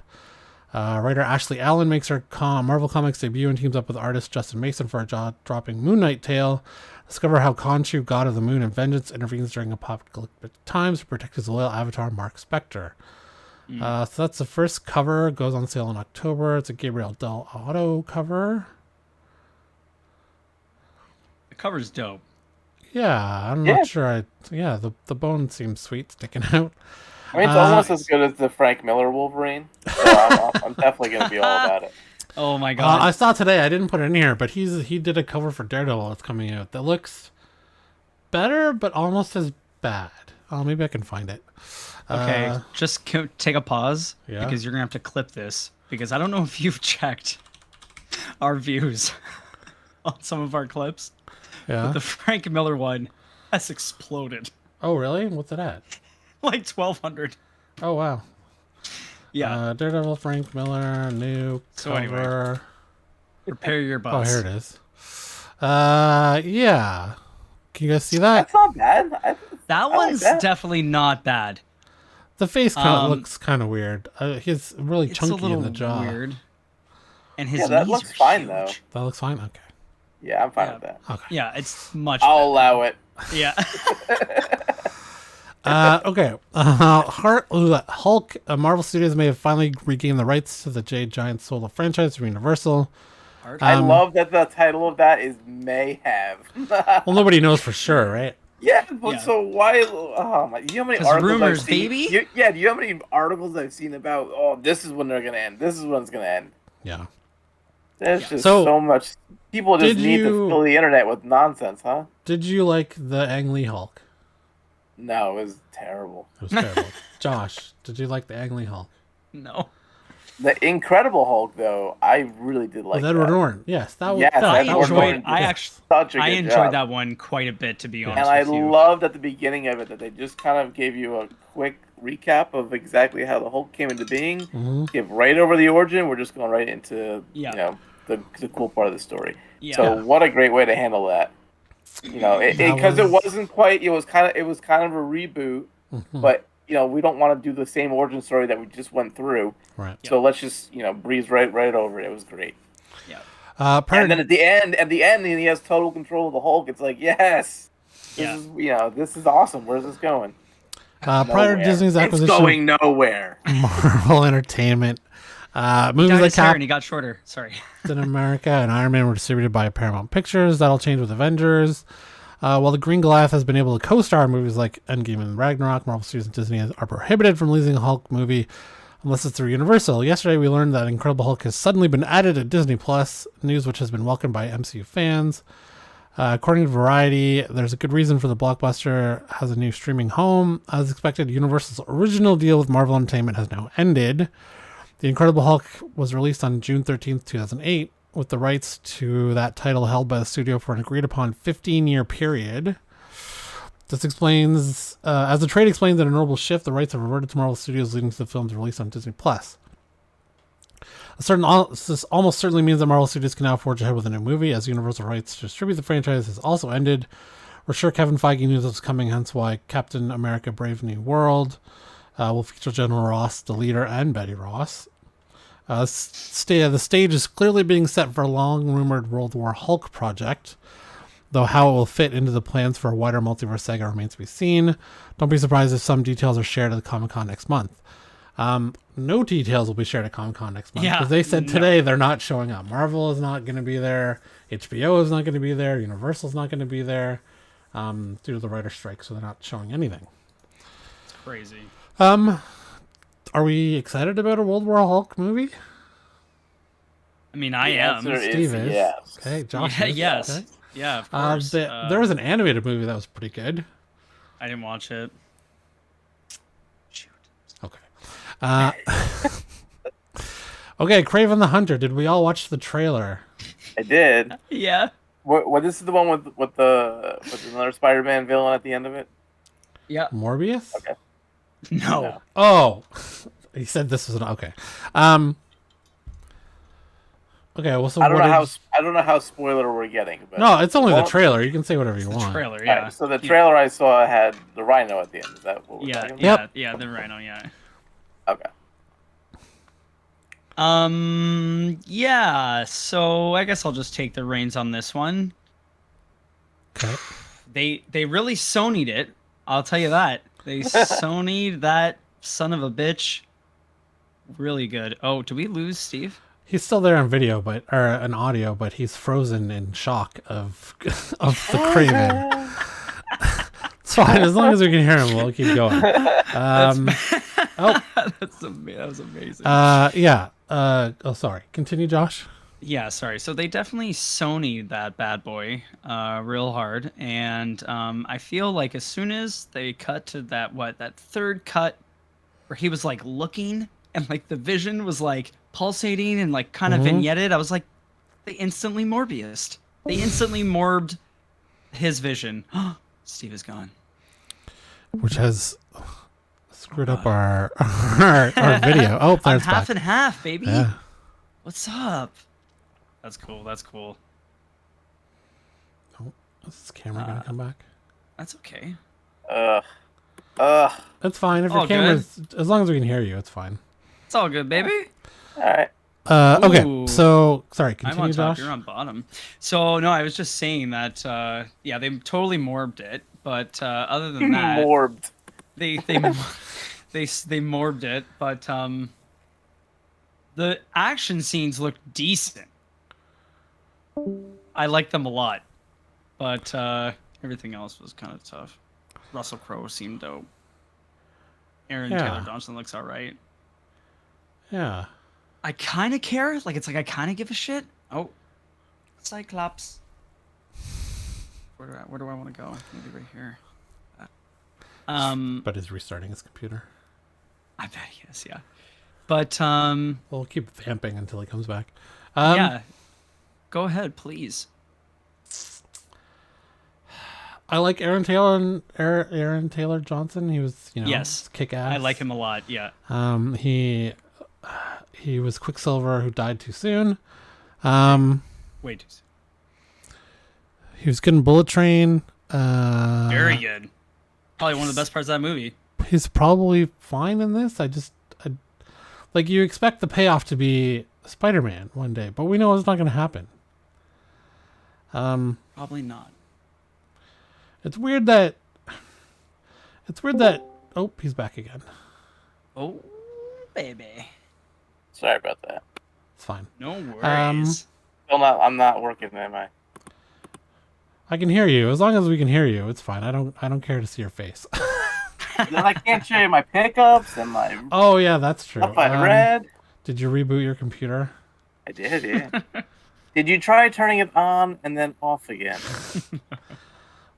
Writer Ashley Allen makes her Marvel Comics debut and teams up with artist Justin Mason for a jaw-dropping Moon Knight tale. Discover how Khonshu, god of the moon and vengeance, intervenes during apocalyptic times to protect his loyal avatar, Mark Spector. So that's the first cover. Goes on sale in October. It's a Gabriel Del Auto cover. The cover's dope. Yeah, I'm not sure. The bone seems sweet sticking out. I mean, it's almost as good as the Frank Miller Wolverine. So I'm definitely going to be all about it. Oh my god! I saw today. I didn't put it in here, but he did a cover for Daredevil that's coming out that looks better, but almost as bad. Oh, maybe I can find it. Okay, just take a pause because you're gonna have to clip this because I don't know if you've checked our views on some of our clips. Yeah. But the Frank Miller one has exploded. Oh, really? What's it at? Like 1,200. Oh, wow. Yeah. Daredevil, Frank Miller, new So anyway. cover. Prepare your Oh, butts. here it is. Yeah. Can you guys see that? That's not bad. That like one's that. definitely not bad. The face kind of looks kind of weird. He's really It's a chunky little in the jaw. weird. And his Yeah, that knees looks are fine, huge. though. That looks fine. Okay. Yeah, I'm fine Yeah. with that. Okay. Yeah, it's much I'll better. allow it. Yeah. Okay. Hulk. Marvel Studios may have finally regained the rights to the Jade Giant Solo franchise from Universal. I love that the title of that is May Have. Well, nobody knows for sure, right? Yeah, but Yeah. so why? Oh my! Do you know how many 'Cause articles rumors, I've seen? baby. Do you know how many articles I've seen about? Oh, this is when they're gonna end. This is when it's gonna end. Yeah. There's just So, so much. People just did need you- to fill the internet with nonsense, huh? Did you like the Ang Lee Hulk? No, it was terrible. It was terrible. Josh, did you like the Ang Lee Hulk? No. The Incredible Hulk, though, I really did like. With Edward that. Norton. Yes, that was. Yes, that, I that was Edward great. Norton. I Yes. actually Such a good enjoyed job. that one quite a bit, to be honest And I with you. loved at the beginning of it that they just kind of gave you a quick recap of exactly how the Hulk came into being. Mhm. Skip right over the origin. We're just going right into Yeah. the cool part of the story. Yeah. So what a great way to handle that. Because That it was- wasn't quite. It was kind of a reboot, Mhm. but we don't want to do the same origin story that we just went through. Right. So let's just breeze right over it. It was great. Yeah. Prior And then at the end, he has total control of the Hulk. It's like, yes, this Yeah. is awesome. Where's this going? prior to Nowhere. Disney's acquisition It's going nowhere. of Marvel Entertainment, He movies dyed like his hair and Captain he got shorter. Sorry. America and Iron Man were distributed by Paramount Pictures. That'll change with Avengers. While the Green Goliath has been able to co-star in movies like Endgame and Ragnarok, Marvel Studios and Disney are prohibited from releasing a Hulk movie unless it's through Universal. Yesterday, we learned that Incredible Hulk has suddenly been added to Disney Plus, news which has been welcomed by MCU fans. According to Variety, there's a good reason for the blockbuster has a new streaming home. As expected, Universal's original deal with Marvel Entertainment has now ended. The Incredible Hulk was released on June 13th, 2008, with the rights to that title held by the studio for an agreed-upon 15-year period. This explains, as the trade explains in a notable shift, the rights have reverted to Marvel Studios, leading to the film's release on Disney+. This almost certainly means that Marvel Studios can now forge ahead with a new movie, as Universal rights to distribute the franchise has also ended. We're sure Kevin Feige knew this was coming, hence why Captain America Brave New World will feature General Ross, the leader, and Betty Ross. The stage is clearly being set for a long-rumored World War Hulk project, though how it will fit into the plans for a wider multiverse saga remains to be seen. Don't be surprised if some details are shared at the Comic-Con next month. No details will be shared at Comic-Con next month, because they said today they're not showing up. Marvel is not going to be there, HBO is not going to be there, Universal is not going to be there, due to the writer's strike, so they're not showing anything. It's crazy. Are we excited about a World War Hulk movie? I mean, I The am. answer Steve is. yes. Okay, Josh Yeah, is. yes. Okay. Yeah, of course. There was an animated movie that was pretty good. I didn't watch it. Shoot. Okay. Okay, Kraven the Hunter. Did we all watch the trailer? I did. Yeah. What this is the one with another Spider-Man villain at the end of it? Yeah. Morbius? Okay. No. Oh, he said this was an okay. Okay, well, so I don't what know how spoiler we're getting. But No, it's only the Well, trailer. You can say whatever you The want. trailer, all yeah. right, so the trailer I saw had the Rhino at the end. Is that what we're Yeah, talking yeah, about? yeah, the Rhino, yeah. Okay. Yeah, so I guess I'll just take the reins on this one. Okay. They really Sony'd it. I'll tell you that. They Sony'd that son of a bitch really good. Oh, did we lose Steve? He's still there on video, or an audio, but he's frozen in shock of the Kraven. It's fine as long as we can hear him. We'll keep going. That was amazing. Yeah. Sorry. Continue, Josh. Yeah, sorry. So they definitely Sony'd that bad boy real hard, and I feel like as soon as they cut to that third cut where he was like looking and like the vision was like pulsating and like kind of vignetted, I was like, they instantly Morbius'd. They instantly morbed his vision. Steve is gone. Which has screwed up our video. Oh, I'm there's half back. and half, baby. Yeah. What's up? That's cool. That's cool. Oh, is this camera gonna come back? That's okay. It's fine. If All your camera's, as long as we can hear you, it's fine. It's all good, baby. All right. Okay. Ooh. So, sorry. I'm Continue, on top. Josh. You're on bottom. So no, I was just saying that. Yeah, they totally morbed it, but other than that, Morbed. they morbed it. But the action scenes looked decent. I liked them a lot, but everything else was kind of tough. Russell Crowe seemed dope. Aaron Taylor Johnson looks all right. Yeah. I kind of care. Like, it's like I kind of give a shit. Oh, Cyclops. Where do I want to go? Maybe right here. But he's restarting his computer. I bet he is. Yeah. But We'll keep vamping until he comes back. yeah. Go ahead, please. I like Aaron Taylor Johnson. He was, Yes. kick ass. I like him a lot. Yeah. He was Quicksilver who died too soon. Wait. He was good in Bullet Train. Very good. Probably one of the best parts of that movie. He's probably fine in this. Like, you expect the payoff to be Spider-Man one day, but we know it's not going to happen. Probably not. It's weird that. Oh, he's back again. Oh, baby. Sorry about that. It's fine. No worries. I'm not working, am I? I can hear you. As long as we can hear you, it's fine. I don't care to see your face. Then I can't show you my pickups and my Oh yeah, that's true. stuff I read. Did you reboot your computer? I did, yeah. Did you try turning it on and then off again?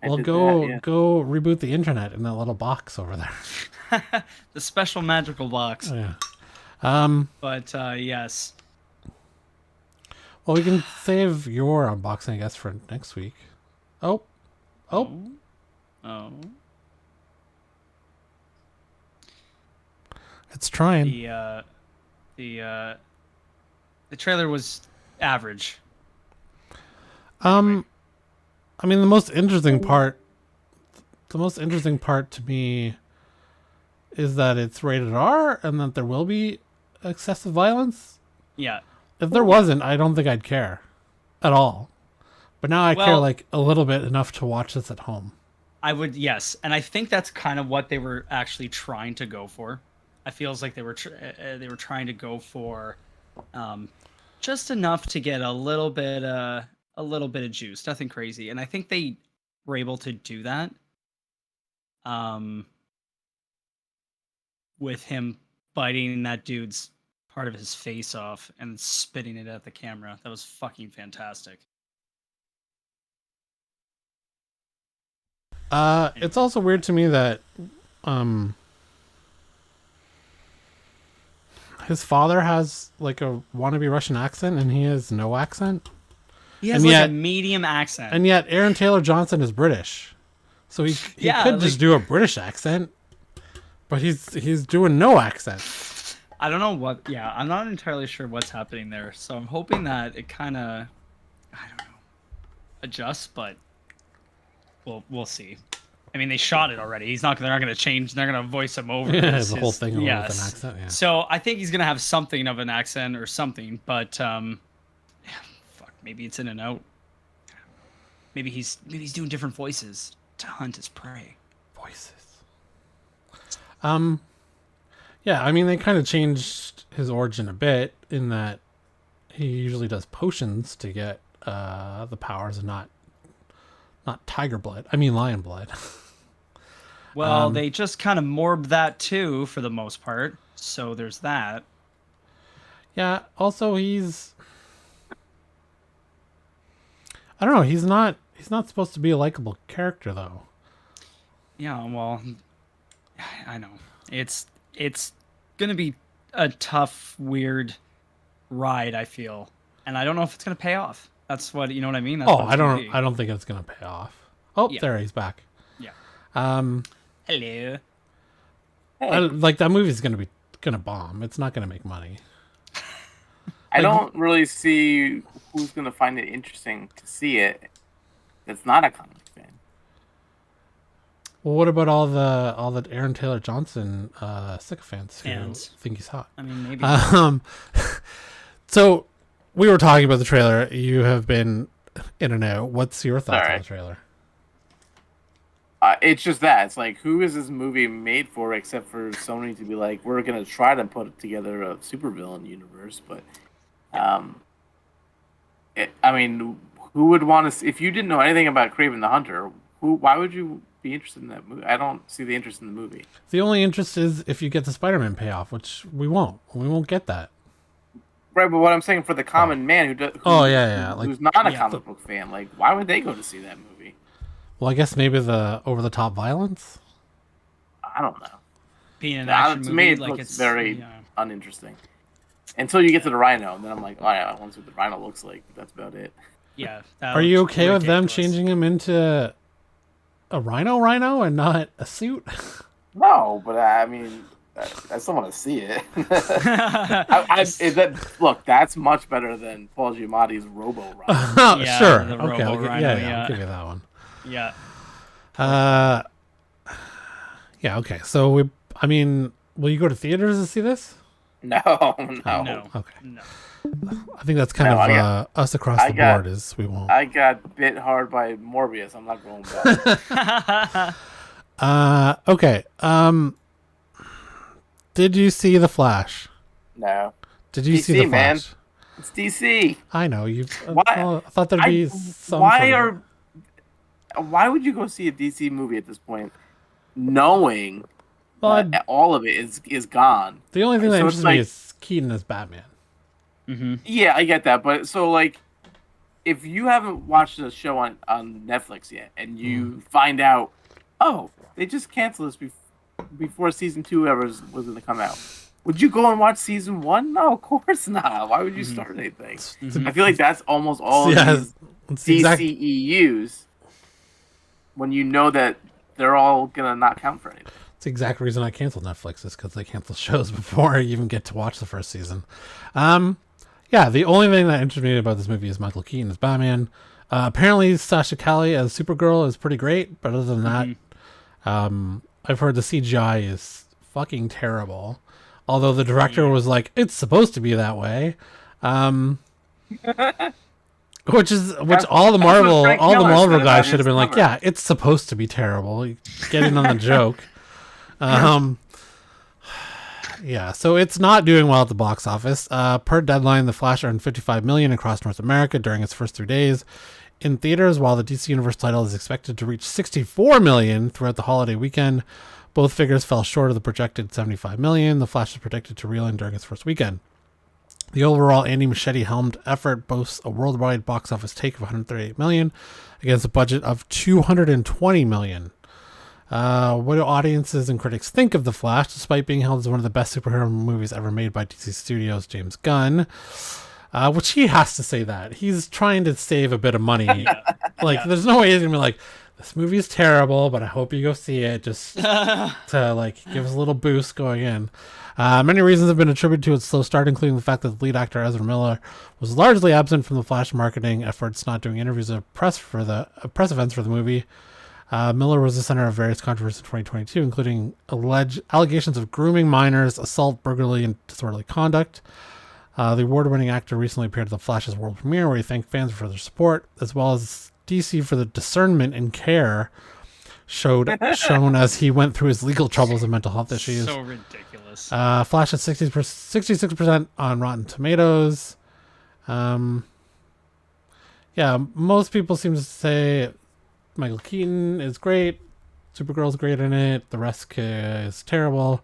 Well, go reboot the internet in that little box over there. The special magical box. Oh, yeah. But yes. Well, we can save your unboxing, I guess, for next week. Oh. It's trying. The trailer was average. I mean, the most interesting part to me is that it's rated R and that there will be excessive violence. Yeah. If there wasn't, I don't think I'd care at all. But now I care like a little bit enough to watch this at home. I would, yes, and I think that's kind of what they were actually trying to go for. I feels like they were trying to go for just enough to get a little bit of juice, nothing crazy, and I think they were able to do that. With him biting that dude's part of his face off and spitting it at the camera, that was fucking fantastic. It's also weird to me that his father has like a wannabe Russian accent and he has no accent. He has a medium accent. And yet Aaron Taylor Johnson is British. So he could just do a British accent, but he's doing no accent. I don't know what. Yeah, I'm not entirely sure what's happening there. So I'm hoping that it kind of, I don't know, adjusts. But we'll see. I mean, they shot it already. They're not going to change. They're going to voice him over. Yeah, the whole thing with an accent. Yeah. So I think he's going to have something of an accent or something. But fuck, maybe it's in and out. Maybe he's doing different voices to hunt his prey. Voices. Yeah, I mean, they kind of changed his origin a bit in that he usually does potions to get the powers and not tiger blood. I mean, lion blood. Well, they just kind of morbed that too, for the most part. So there's that. Yeah. Also, I don't know. He's not supposed to be a likable character, though. Yeah. Well, I know it's gonna be a tough, weird ride. I feel, and I don't know if it's gonna pay off. That's what, you know what I mean. That's I don't think it's gonna pay off. Oh, yeah. There he's back. Yeah. Hello. like that movie's gonna bomb. It's not gonna make money. I don't really see who's gonna find it interesting to see it. That's not a comic fan. Well, what about all the Aaron Taylor Johnson sycophants who Fans. think he's hot? I mean, maybe. So we were talking about the trailer. You have been in and out. What's your thoughts on the trailer? It's just that. It's like, who is this movie made for except for Sony to be like, we're going to try to put together a supervillain universe. But, I mean, who would want to see, if you didn't know anything about Kraven the Hunter, why would you be interested in that movie? I don't see the interest in the movie. The only interest is if you get the Spider-Man payoff, which we won't. We won't get that. Right, but what I'm saying for the common man who's not a comic book fan, like, why would they go to see that movie? Well, I guess maybe the over-the-top violence? I don't know. Being an action movie, to me, it like looks it's very uninteresting. Until you get to the Rhino, and then I'm like, oh yeah, I want to see what the Rhino looks like. But that's about it. Yeah. Are you okay with them changing him into a rhino and not a suit? No, but I mean, I still want to see it. Look, that's much better than Paul Giamatti's Robo Rhino. Yeah, sure. the Okay. Robo Rhino, I'll give you that one. Yeah. Yeah. Okay. So will you go to theaters to see this? No. Okay. No. I think that's kind of us across the board. Is we won't. I got bit hard by Morbius. I'm not going back. Okay. Did you see The Flash? No. Did you see The Flash? Man. It's DC. I know you. Why? I thought there'd be some. Why would you go see a DC movie at this point, knowing that all of it is gone? The only thing that interests me is Keaton as Batman. Mm-hmm. Yeah, I get that, but so like, if you haven't watched the show on Netflix yet, and you find out, oh, they just canceled this before season 2 ever was going to come out, would you go and watch season 1? No, of course not. Why would you start anything? I feel like that's almost all of these DCEUs. When you know that they're all gonna not count for anything. It's the exact reason I canceled Netflix is because they cancel shows before I even get to watch the first season. Yeah, the only thing that interested me about this movie is Michael Keaton as Batman. Apparently Sasha Calle as Supergirl is pretty great, but other than that, I've heard the CGI is fucking terrible. Although the director was like, it's supposed to be that way. Which all the Marvel guys should have been like, yeah, it's supposed to be terrible. Getting on the joke. Yeah, so it's not doing well at the box office. Per Deadline, The Flash earned $55 million across North America during its first 3 days in theaters, while the DC Universe title is expected to reach $64 million throughout the holiday weekend. Both figures fell short of the projected $75 million. The Flash is predicted to reel in during its first weekend. The overall Andy Muschietti-helmed effort boasts a worldwide box office take of $138 million against a budget of $220 million. What do audiences and critics think of The Flash, despite being held as one of the best superhero movies ever made by DC Studios' James Gunn? Which he has to say that. He's trying to save a bit of money. There's no way he's going to be like, this movie is terrible, but I hope you go see it, just to give us a little boost going in. Many reasons have been attributed to its slow start, including the fact that the lead actor Ezra Miller was largely absent from the Flash marketing efforts, not doing interviews or press events for the movie. Miller was the center of various controversies in 2022, including allegations of grooming minors, assault, burglary, and disorderly conduct. The award-winning actor recently appeared at the Flash's world premiere, where he thanked fans for their support, as well as DC for the discernment and care shown as he went through his legal troubles and mental health issues. So ridiculous. Flash at 66% on Rotten Tomatoes. Yeah, most people seem to say Michael Keaton is great, Supergirl's great in it, the rest is terrible.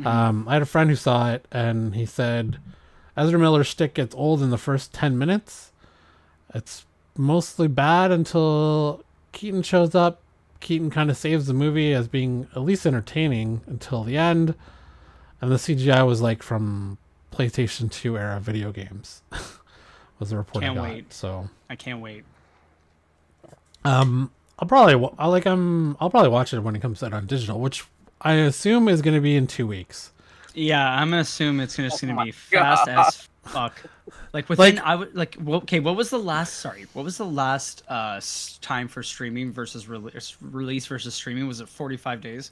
I had a friend who saw it, and he said Ezra Miller's shtick gets old in the first 10 minutes. It's mostly bad until Keaton shows up. Keaton kind of saves the movie as being at least entertaining until the end. And the CGI was from PlayStation 2 era video games. Was the report I got. Wait. So I can't wait. I'll probably watch it when it comes out on digital, which I assume is going to be in 2 weeks. Yeah, I'm gonna assume it's just gonna my be fast God. as fuck. Like within, I would like. Okay, what was the last? Sorry, what was the last time for streaming versus release versus streaming? Was it 45 days?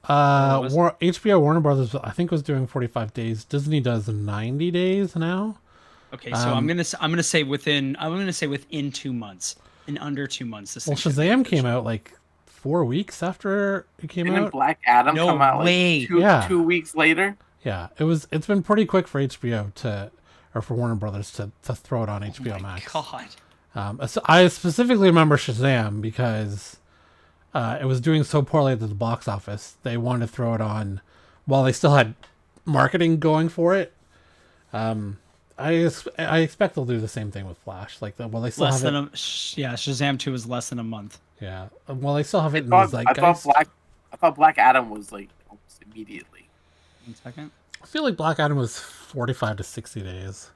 Was? HBO Warner Brothers, I think, was doing 45 days. Disney does 90 days now. Okay, so I'm gonna say within 2 months, in under 2 months. Well, Shazam came out like 4 weeks after it came Didn't out. Black Adam No come out like way. two weeks later? Yeah, it's been pretty quick for HBO or for Warner Brothers to throw it on HBO Max. God. So I specifically remember Shazam because it was doing so poorly at the box office. They wanted to throw it on while they still had marketing going for it. I expect they'll do the same thing with Flash. Like, they still have it. Shazam 2 is less than a month. Yeah, well, they still have it in the zeitgeist. I thought Black Adam was like almost immediately. 1 second. I feel like Black Adam was 45 to 60 days.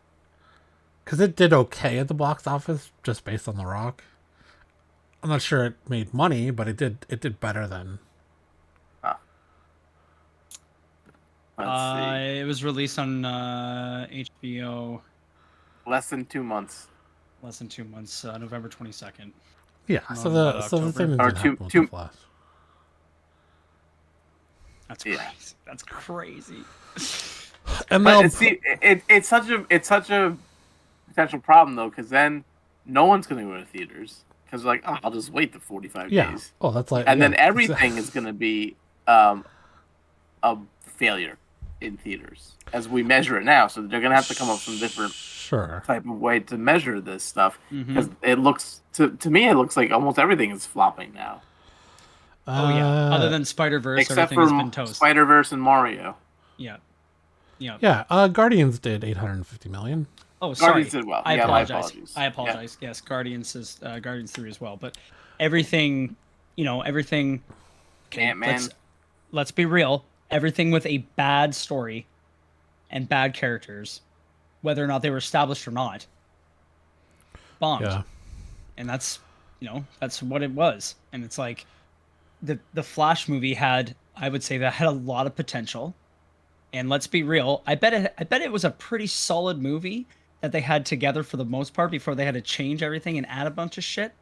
Because it did okay at the box office, just based on The Rock. I'm not sure it made money, but it did better than. Let's see. It was released on HBO Less than 2 months. less than 2 months, November 22nd. Yeah, so the thing that Or did two- happen with two- the Flash. That's Yeah. crazy. That's crazy. And But see, it's such a potential problem though, because then no one's gonna go to theaters because like, oh, I'll just wait the 45 yeah. days, Oh, that's like. and yeah, then everything is gonna be a failure in theaters as we measure it now. So they're gonna have to come up with some different Sure. type of way to measure this stuff Mm-hmm. because it looks to me it looks like almost everything is flopping now, Oh yeah. Other than Spider-Verse, except everything has for been toast. Spider-Verse and Mario. Yeah. Yeah. Yeah, Guardians did 850 million. Oh, sorry. Guardians did well. I Yeah, my apologize. apologies. I apologize. Yes, Guardians is Guardians 3 as well, but everything, everything. Okay, Ant-Man. let's be real. Everything with a bad story and bad characters, whether or not they were established or not, bombed. Yeah. And that's what it was. And it's like the Flash movie had, I would say, that had a lot of potential. And let's be real, I bet it was a pretty solid movie that they had together for the most part before they had to change everything and add a bunch of shit.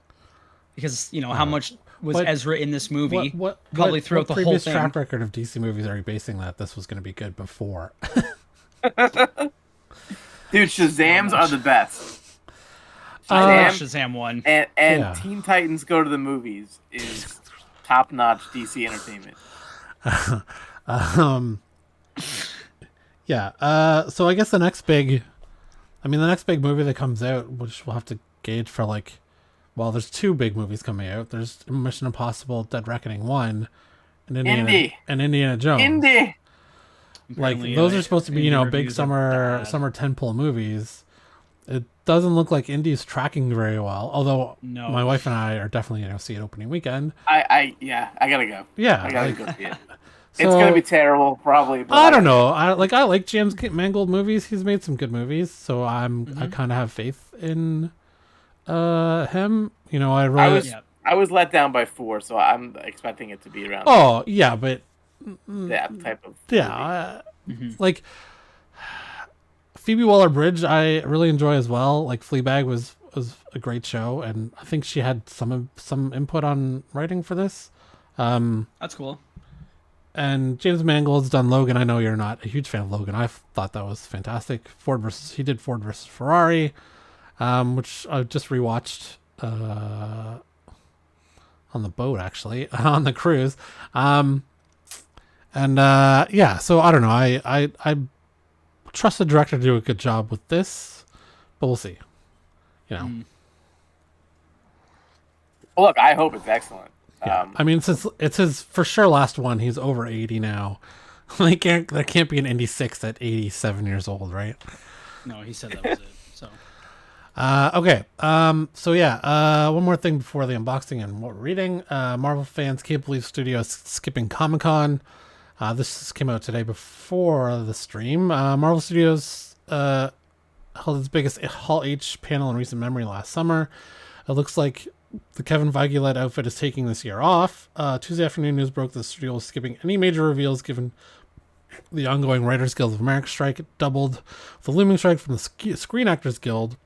Because how much was What- Ezra in this movie? What probably throughout the whole previous thing. track record of DC movies are you basing that this was going to be good before? Dude, Shazams are the best. Shazam 1. And Yeah. Teen Titans Go to the Movies is top-notch DC entertainment. Yeah. So I guess the next big movie that comes out, which we'll have to gauge for there's 2 big movies coming out. There's Mission Impossible: Dead Reckoning 1, and Indiana Jones. Indy. Like Apparently, those are supposed to be indie big reviews are summer bad. tentpole movies. It doesn't look like Indy's tracking very well. Although No. my wife and I are definitely going to see it opening weekend. I gotta go. Yeah, I gotta like- go see it. So, It's gonna be terrible, probably. But I don't know. I like James Mangold movies. He's made some good movies, so I kind of have faith in him. I really. I was let down by 4, so I'm expecting it to be around Oh yeah, but that type of. yeah, movie. like Phoebe Waller-Bridge, I really enjoy as well. Like Fleabag was a great show, and I think she had some input on writing for this. That's cool. And James Mangold's done Logan. I know you're not a huge fan of Logan. I thought that was fantastic. He did Ford versus Ferrari, which I just rewatched on the boat, actually, on the cruise. So I don't know. I trust the director to do a good job with this, but we'll see. Well, look, I hope it's excellent. Yeah. I mean, since it's his for sure last one, he's over 80 now. There can't be an Indy 6 at 87 years old, right? No, he said that was it. So. Okay. So yeah. One more thing before the unboxing and what we're reading. Marvel fans can't believe Studios skipping Comic-Con. This came out today before the stream. Marvel Studios held its biggest Hall H panel in recent memory last summer. It looks like The Kevin Feige-led outfit is taking this year off. Tuesday afternoon news broke the studio was skipping any major reveals given the ongoing Writers Guild of America strike. It doubled the looming strike from the Screen Actors Guild.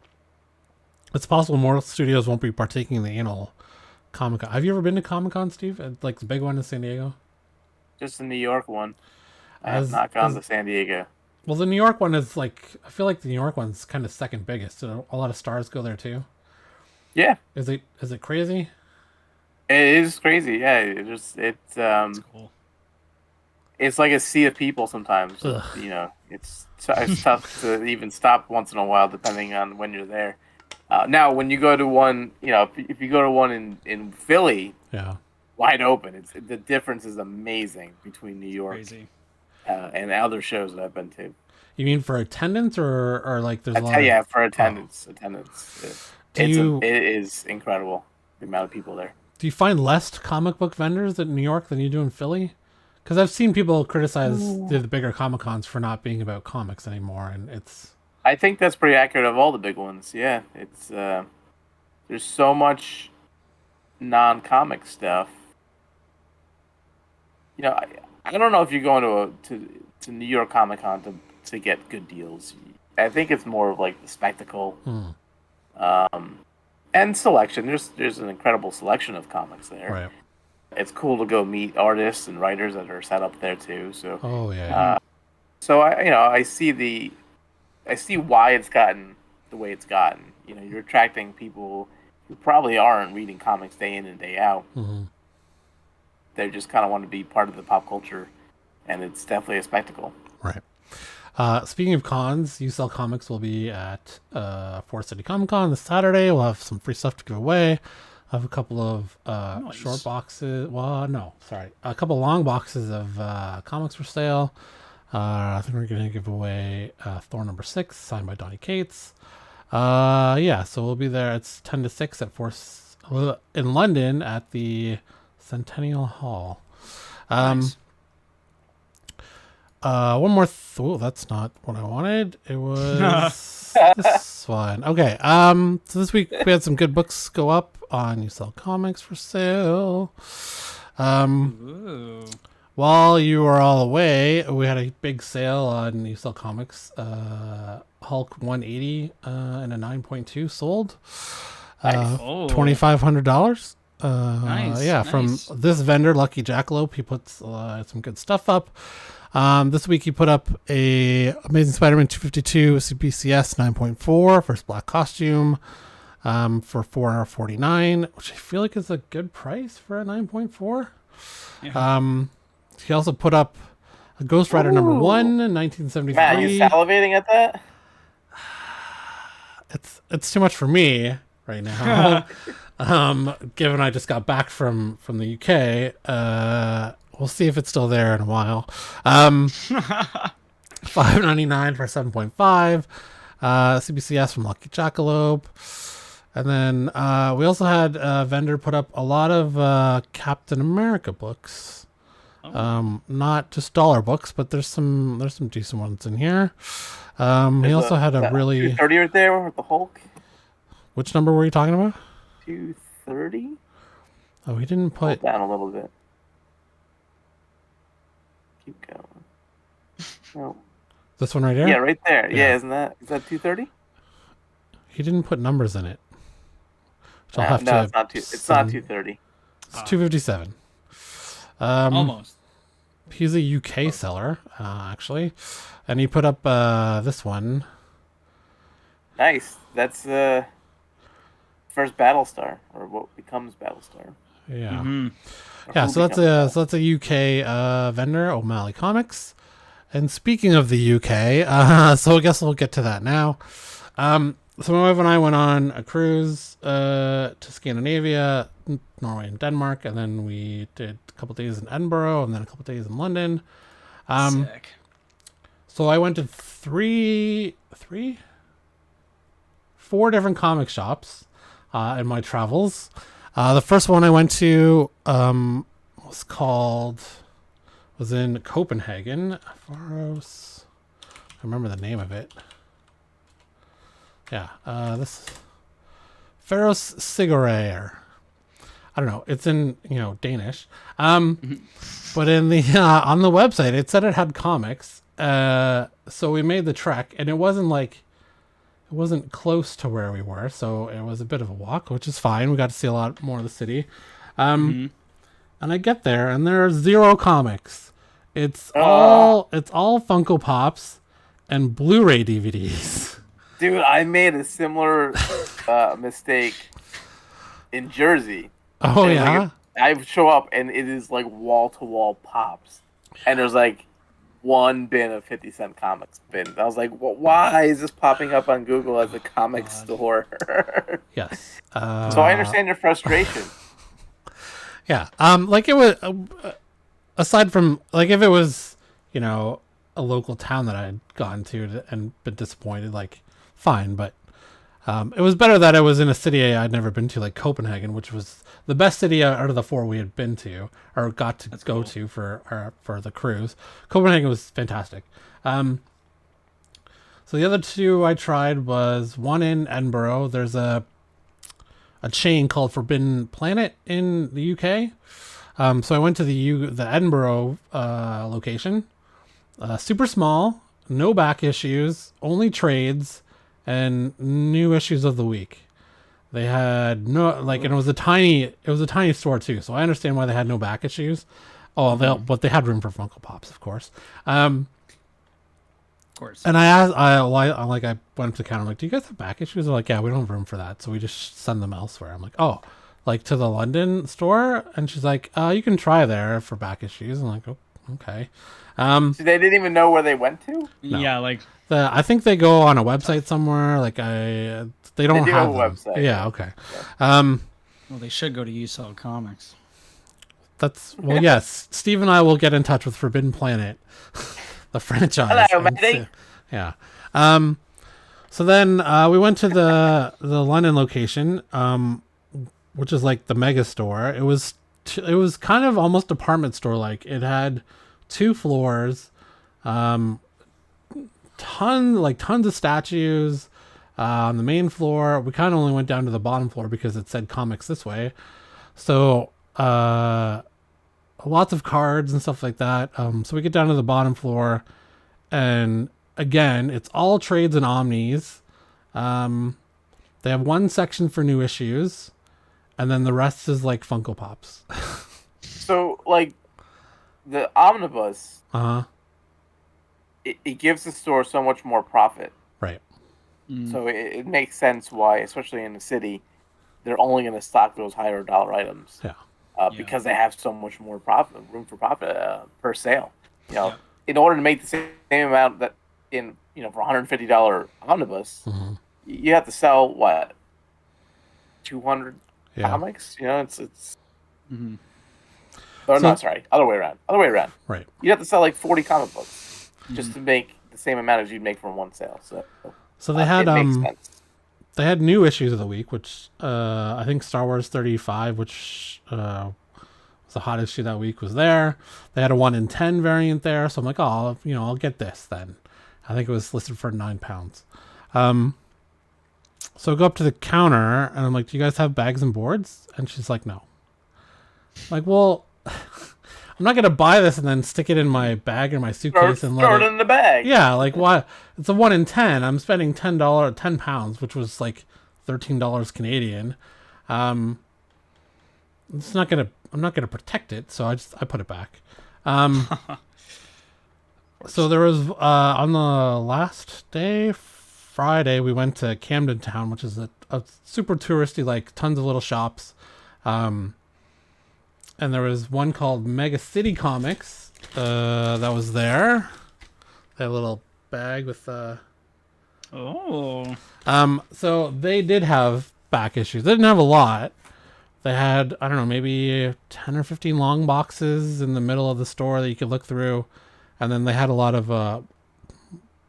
It's possible more studios won't be partaking in the annual Comic-Con. Have you ever been to Comic-Con, Steve? Like the big one in San Diego? Just the New York one. I have not gone to San Diego. Well, the New York one is like, I feel like the New York one's kind of second biggest. So a lot of stars go there too. Yeah. Is it crazy? It is crazy. Yeah, it's Cool. It's like a sea of people sometimes. Ugh. You know, it's tough to even stop once in a while, depending on when you're there. Now, when you go to one, you know, if you go to one in Philly, Yeah. wide open, the difference is amazing between New York Crazy. and other shows that I've been to. You mean for attendance or like there's a lot? Yeah, for attendance. It is incredible the amount of people there. Do you find less comic book vendors in New York than you do in Philly? Because I've seen people criticize the bigger Comic Cons for not being about comics anymore, and it's. I think that's pretty accurate of all the big ones. Yeah, it's there's so much non-comic stuff. You know, I don't know if you're going to New York Comic Con to get good deals. I think it's more of like the spectacle, and selection. There's an incredible selection of comics there. Right. It's cool to go meet artists and writers that are set up there too. So. Oh yeah. So I see why it's gotten the way it's gotten. You know, you're attracting people who probably aren't reading comics day in and day out. Mm-hmm. They just kind of want to be part of the pop culture, and it's definitely a spectacle. Right. Speaking of cons, You Sell Comics will be at Forest City Comic Con this Saturday. We'll have some free stuff to give away. I have a couple of Nice. short boxes. Well, no, sorry. A couple long boxes of comics for sale. I think we're going to give away Thor #6, signed by Donny Cates. Yeah, so we'll be there. It's 10 to 6 at in London at the Centennial Hall. Nice. One more. Oh, that's not what I wanted. It was this one. Okay. So this week we had some good books go up on You Sell Comics for sale. Ooh. While you were all away, we had a big sale on You Sell Comics. Hulk 180 and a 9.2 sold. Oh. $2,500. Nice, Yeah, nice. from this vendor, Lucky Jackalope. He puts some good stuff up. This week he put up a Amazing Spider-Man 252 CBCS 9.4 first black costume for $449, which I feel like is a good price for a 9.4. Yeah. He also put up a Ghost Rider #1 in 1973. Matt, are you salivating at that? It's too much for me right now. Given I just got back from the UK. We'll see if it's still there in a while. $5.99 for 7.5. CBCS from Lucky Jackalope. And then we also had a vendor put up a lot of Captain America books. Not just dollar books, but there's some decent ones in here. He also had a really 230 right there with the Hulk. Which number were you talking about? 230. Oh, he didn't put Hold down a little bit. Keep going. No. this one right here. Yeah, right there. Yeah. Yeah, is that 230? He didn't put numbers in it. Which I'll No, have to. it's not. It's not 230. It's 257. Almost. He's a UK seller, actually, and he put up this one. Nice. That's first Battlestar, or what becomes Battlestar. Yeah, Mm-hmm. yeah. So that's a UK vendor, O'Malley Comics. And speaking of the UK, so I guess we'll get to that now. So my wife and I went on a cruise to Scandinavia, Norway, and Denmark, and then we did a couple days in Edinburgh, and then a couple days in London. Sick. So I went to four different comic shops in my travels. The first one I went to was in Copenhagen. Faros. I remember the name of it. Yeah, this Faros Cigaretter. I don't know. It's in Danish. But in the on the website, it said it had comics. So we made the trek, and it wasn't close to where we were, so it was a bit of a walk, which is fine. We got to see a lot more of the city. And I get there, and there are 0 comics. It's all Funko Pops and Blu-ray DVDs. Dude, I made a similar mistake in Jersey. Oh, And, yeah? I show up and it is like wall-to-wall Pops, and there's like one bin of 50-cent comics bin. I was like, well, why is this popping up on Google as a comic store? Yes. So I understand your frustration. Yeah. Like it was, aside from, like, if it was, a local town that I had gone to and been disappointed, like, fine. But it was better that it was in a city I'd never been to, like Copenhagen, which was the best city out of the 4 we had been to or got to go to for the cruise. Copenhagen was fantastic. So the other 2 I tried was one in Edinburgh. There's a chain called Forbidden Planet in the UK. So I went to the Edinburgh location. Super small, no back issues, only trades, and new issues of the week. They had and it was a tiny store too. So I understand why they had no back issues. But they had room for Funko Pops, of course. Of course. And I went up to the counter. I'm like, do you guys have back issues? They're like, yeah, we don't have room for that, so we just send them elsewhere. I'm like, oh, like to the London store? And she's like, you can try there for back issues. I'm like, oh, okay. So they didn't even know where they went to? No. Yeah, like I think they go on a website somewhere. Like they don't do have a them. website. Yeah, okay. well, they should go to Usell Comics. Yes. Steve and I will get in touch with Forbidden Planet, the franchise. Hello, Matty. Yeah. So then we went to the London location, which is like the mega store. It was kind of almost department store like. It had 2 floors, tons of statues. On the main floor, we kind of only went down to the bottom floor because it said comics this way. So lots of cards and stuff like that. So we get down to the bottom floor, and again, it's all trades and omnis. They have one section for new issues, and then the rest is like Funko Pops. So, like, the omnibus, it gives the store so much more profit. Right. So it makes sense why, especially in the city, they're only going to stock those higher dollar items. Yeah. Because they have so much more profit, room for profit per sale. In order to make the same amount that for $150 omnibus, you have to sell what, 200 comics? It's. Mm-hmm. Other way around. Right. You have to sell like 40 comic books just to make the same amount as you'd make from one sale. So they had it makes sense. They had new issues of the week, which I think Star Wars 35, which was the hot issue that week, was there. They had a 1 in 10 variant there, so I'm like, oh, I'll get this then. I think it was listed for £9. So I go up to the counter and I'm like, do you guys have bags and boards? And she's like, no. I'm like, well, I'm not gonna buy this and then stick it in my bag or my suitcase and throw it in the bag. Yeah, like what? It's a 1 in 10. I'm spending £10, which was like $13 Canadian. It's not gonna. I'm not gonna protect it, so I put it back. So there was on the last day, Friday, we went to Camden Town, which is a super touristy, like tons of little shops. And there was one called Mega City Comics that was there. That little bag with so they did have back issues. They didn't have a lot. They had, I don't know, maybe 10 or 15 long boxes in the middle of the store that you could look through. And then they had a lot of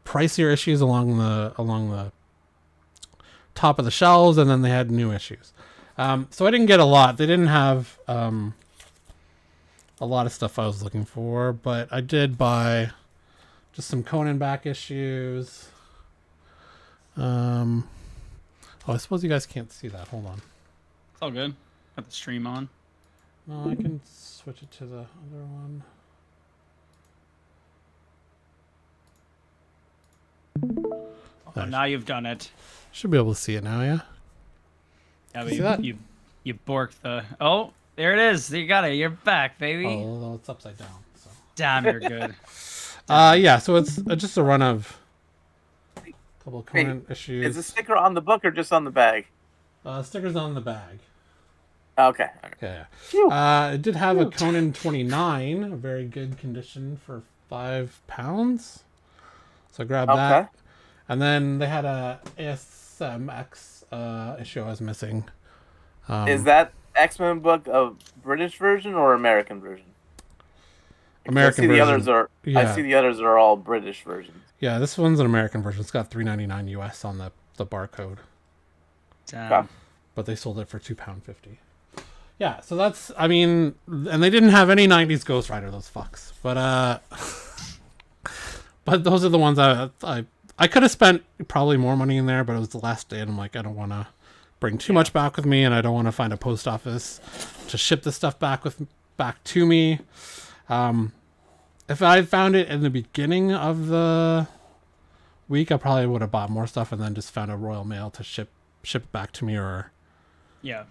pricier issues along the top of the shelves, and then they had new issues. So I didn't get a lot. They didn't have a lot of stuff I was looking for, but I did buy just some Conan back issues. I suppose you guys can't see that. Hold on. It's all good. Got the stream on. No, I can switch it to the other one. Oh, Nice. now you've done it. Should be able to see it now, yeah? Yeah, See that? you borked the. Oh, there it is. You got it. You're back, baby. Oh, well, it's upside down. So. Damn, you're good. Yeah, so it's just a run of a couple of current issues. Is the sticker on the book or just on the bag? Stickers on the bag. Okay. Yeah. Phew. It did have a Conan 29, a very good condition for £5. So I grabbed that. And then they had a ASMX issue I was missing. Is that X-Men book a British version or American version? American I see version. The others are. Yeah. I see the others are all British versions. Yeah, this one's an American version. It's got $3.99 US on the barcode. Damn. Okay. But they sold it for £2.50. Yeah, so that's, I mean, and they didn't have any 90s Ghost Rider, those fucks. But those are the ones I could have spent probably more money in there, but it was the last day, and I'm like, I don't want to bring too much back with me, and I don't want to find a post office to ship this stuff back to me. If I had found it in the beginning of the week, I probably would have bought more stuff and then just found a Royal Mail to ship it back to me. Or Yeah.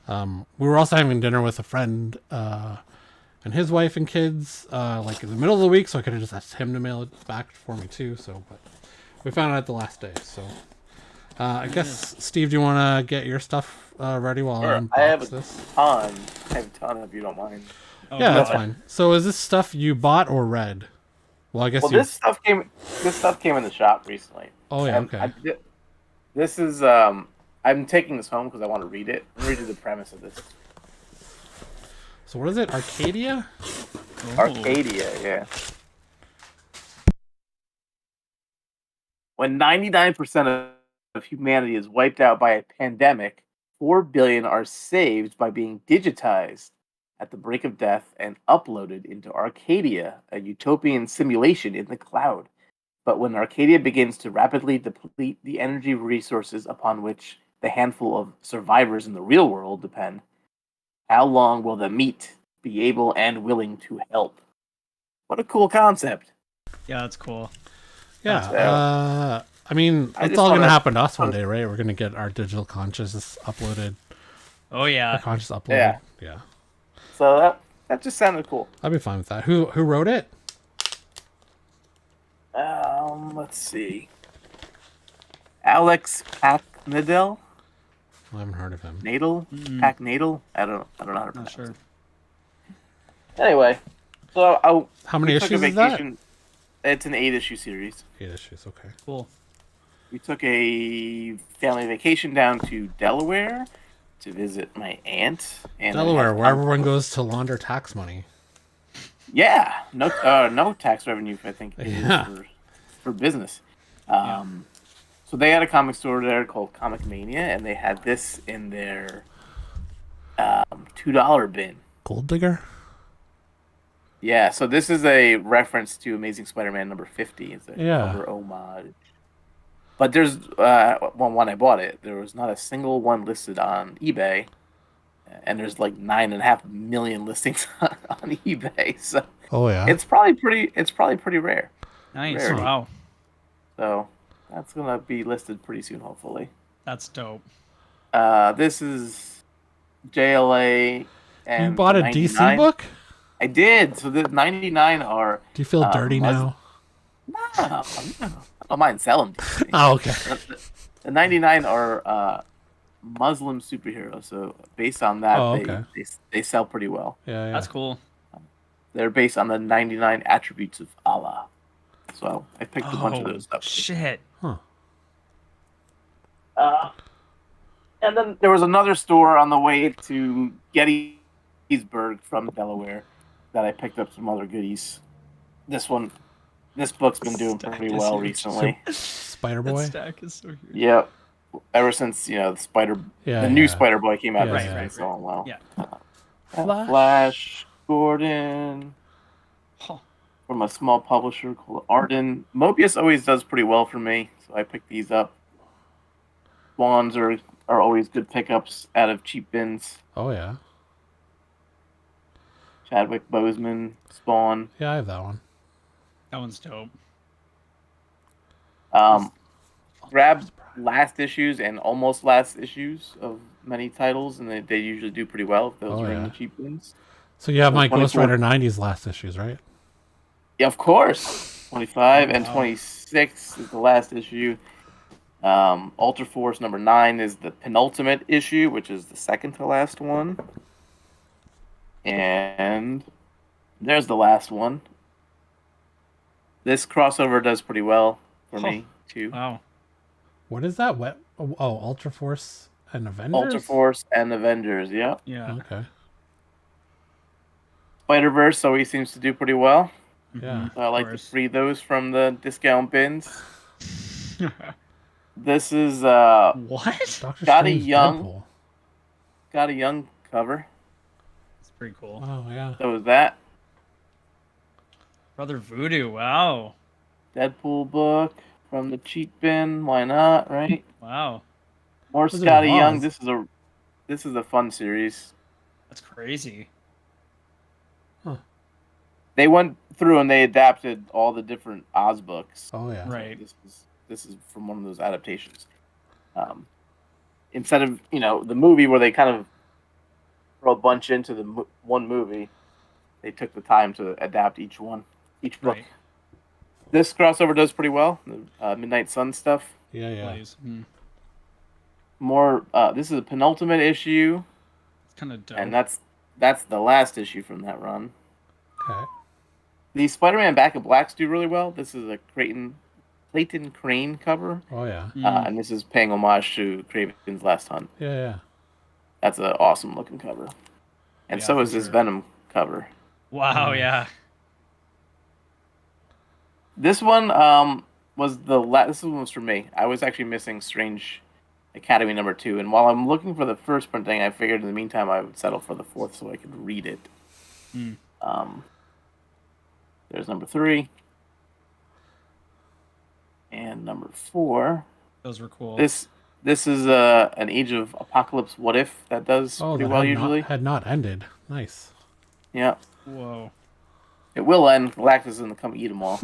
we were also having dinner with a friend and his wife and kids like in the middle of the week, so I could have just asked him to mail it back for me too. So, but we found it at the last day. So I guess Steve, do you want to get your stuff ready while I unbox this? I have a ton if you don't mind. Oh, Yeah, no. that's fine. So is this stuff you bought or read? Well, I guess Well, this stuff came in the shop recently. Oh yeah, okay. This is I'm taking this home because I want to read it. I'm reading the premise of this. So what is it? Arcadia? Oh. Arcadia, yeah. When 99% of humanity is wiped out by a pandemic, 4 billion are saved by being digitized at the brink of death and uploaded into Arcadia, a utopian simulation in the cloud. But when Arcadia begins to rapidly deplete the energy resources upon which the handful of survivors in the real world depend, how long will the meat be able and willing to help? What a cool concept. Yeah, that's cool. Yeah. I mean, I it's just all going to wanna- happen to us one day, right? We're going to get our digital consciousness uploaded. Oh yeah. Our conscious uploaded. Yeah. So that just sounded cool. I'd be fine with that. Who wrote it? Let's see. Alex Packnadel? I haven't heard of him. Packnadel? I don't know how to Not pronounce sure. it. Anyway, so How many we took a issues is that? vacation. It's an 8-issue series. 8 issues, okay. Cool. We took a family vacation down to Delaware to visit my aunt. And Delaware, where everyone goes to launder tax money. Yeah, no tax revenue. I think Yeah. for business. So they had a comic store there called Comic Mania, and they had this in their $2 bin. Gold Digger? Yeah, so this is a reference to Amazing Spider-Man number 50. It's a cover homage. But there's when I bought it, there was not a single one listed on eBay, and there's like 9.5 million listings on eBay. So Oh yeah. it's probably pretty rare. Nice. Rarity. Wow. So that's gonna be listed pretty soon, hopefully. That's dope. This is JLA. And You bought a 99. DC book? I did. So the 99 are. Do you feel dirty now? No, I don't mind selling DC. Oh, okay. The 99 are Muslim superheroes. So based on that, they sell pretty well. Yeah. That's cool. They're based on the 99 attributes of Allah. So I picked a bunch of those up. Shit. Huh. And then there was another store on the way to Gettysburg from Delaware that I picked up some other goodies. This book's been doing pretty well recently. Spider Boy? That stack is so huge. Yep. Ever since, the new Spider Boy came out, Yeah, it's been right. selling well. Yeah. Flash Gordon Huh. from a small publisher called Arden. Mobius always does pretty well for me, so I picked these up. Swans are always good pickups out of cheap bins. Oh yeah. Chadwick Boseman, Spawn. Yeah, I have that one. That one's dope. Grab last issues and almost last issues of many titles, and they usually do pretty well if those are in the cheap ones. So you have So my 24 Ghost Rider 90s last issues, right? Yeah, of course. 25 and 26 is the last issue. Ultra Force number 9 is the penultimate issue, which is the second to last one. And there's the last one. This crossover does pretty well for me, too. Wow. What is that? What? Oh, Ultra Force and Avengers? Ultra Force and Avengers, yeah. Yeah. Okay. Spider-Verse always seems to do pretty well. Yeah. So I like to free those from the discount bins. This is What? Doctor got a Strange young Deadpool. cover. It's pretty cool. Oh, yeah. So is that Brother Voodoo. Wow. Deadpool book from the cheap bin. Why not, right? Wow. More Wizard of Scotty Young. Oz. This is a fun series. That's crazy. They went through and they adapted all the different Oz books. Oh, yeah. Right. This is from one of those adaptations. Instead of the movie where they kind of throw a bunch into the one movie, they took the time to adapt each book. Right. This crossover does pretty well. The Midnight Sun stuff. Yeah, yeah. Plays. More. This is a penultimate issue, It's kind of dope. and that's the last issue from that run. Okay. The Spider-Man Back in Blacks do really well. This is a Clayton Crane cover, Oh, yeah. and this is paying homage to Craven's Last Hunt. Yeah, yeah. That's an awesome looking cover, and Yeah, so for is this sure. Venom cover. Wow. Yeah. This one was this one was for me. I was actually missing Strange Academy number 2, and while I'm looking for the first printing, I figured in the meantime I would settle for the fourth so I could read it. There's number 3 and number 4. Those were cool. This is an Age of Apocalypse What If that does pretty well usually. Had not ended. Nice. Yeah, Whoa. it will end. Galactus is gonna come eat them all.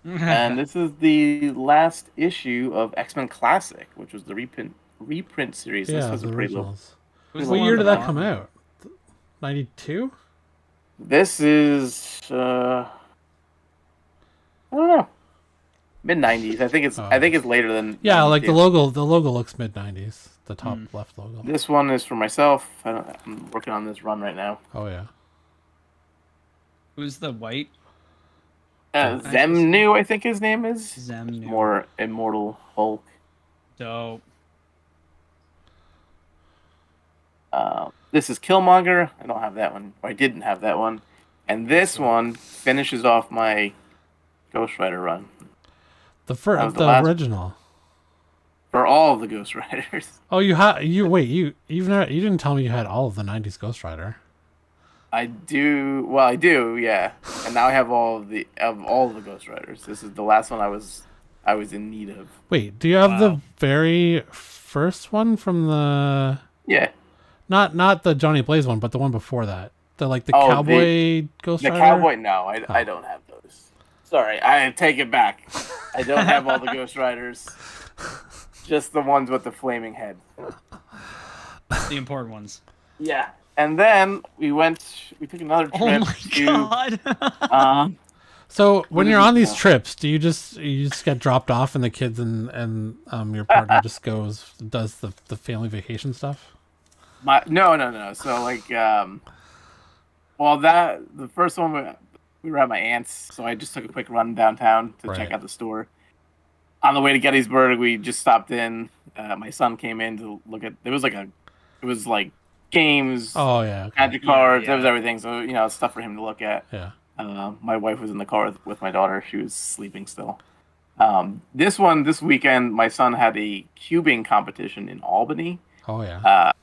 And this is the last issue of X-Men Classic, which was the reprint series. This Yeah, was the a pretty low. originals. Who's the What one year at did the that come bottom? out? 92? This is I don't know, mid-90s. I think it's later than. Yeah, like the 92. logo looks mid-90s. The top left logo. This one is for myself. I'm working on this run right now. Oh, yeah. Who's the white? Zemnu, I think his name is. Zemnu. More Immortal Hulk. Dope. This is Killmonger. I don't have that one. Or I didn't have that one. And this one finishes off my Ghost Rider run. The was the the last- original. For all of the Ghost Riders. Oh, you didn't tell me you had all of the 90s Ghost Rider. I do. Well, I do, yeah. And now I have all of the Ghost Riders. This is the last one I was in need of. Wait, do you have the Wow. very first one from the Yeah. not the Johnny Blaze one, but the one before that? The Oh, cowboy Ghost The Rider? Cowboy. No, I don't have those. Sorry, I take it back. I don't have all the Ghost Riders. Just the ones with the flaming head. The important ones. Yeah. And then we took another trip Oh my to god. So when is you're it on these called? trips, do you just get dropped off and the kids and your partner just does the family vacation stuff? No. So like the first one we were at my aunt's, so I just took a quick run downtown to check Right. out the store. On the way to Gettysburg, we just stopped in. My son came in to look at. It was like games, Oh, yeah. Okay. magic cards. yeah. There was everything. So stuff for him to look at. Yeah. My wife was in the car with my daughter. She was sleeping still. This weekend, my son had a cubing competition in Albany. Oh, yeah.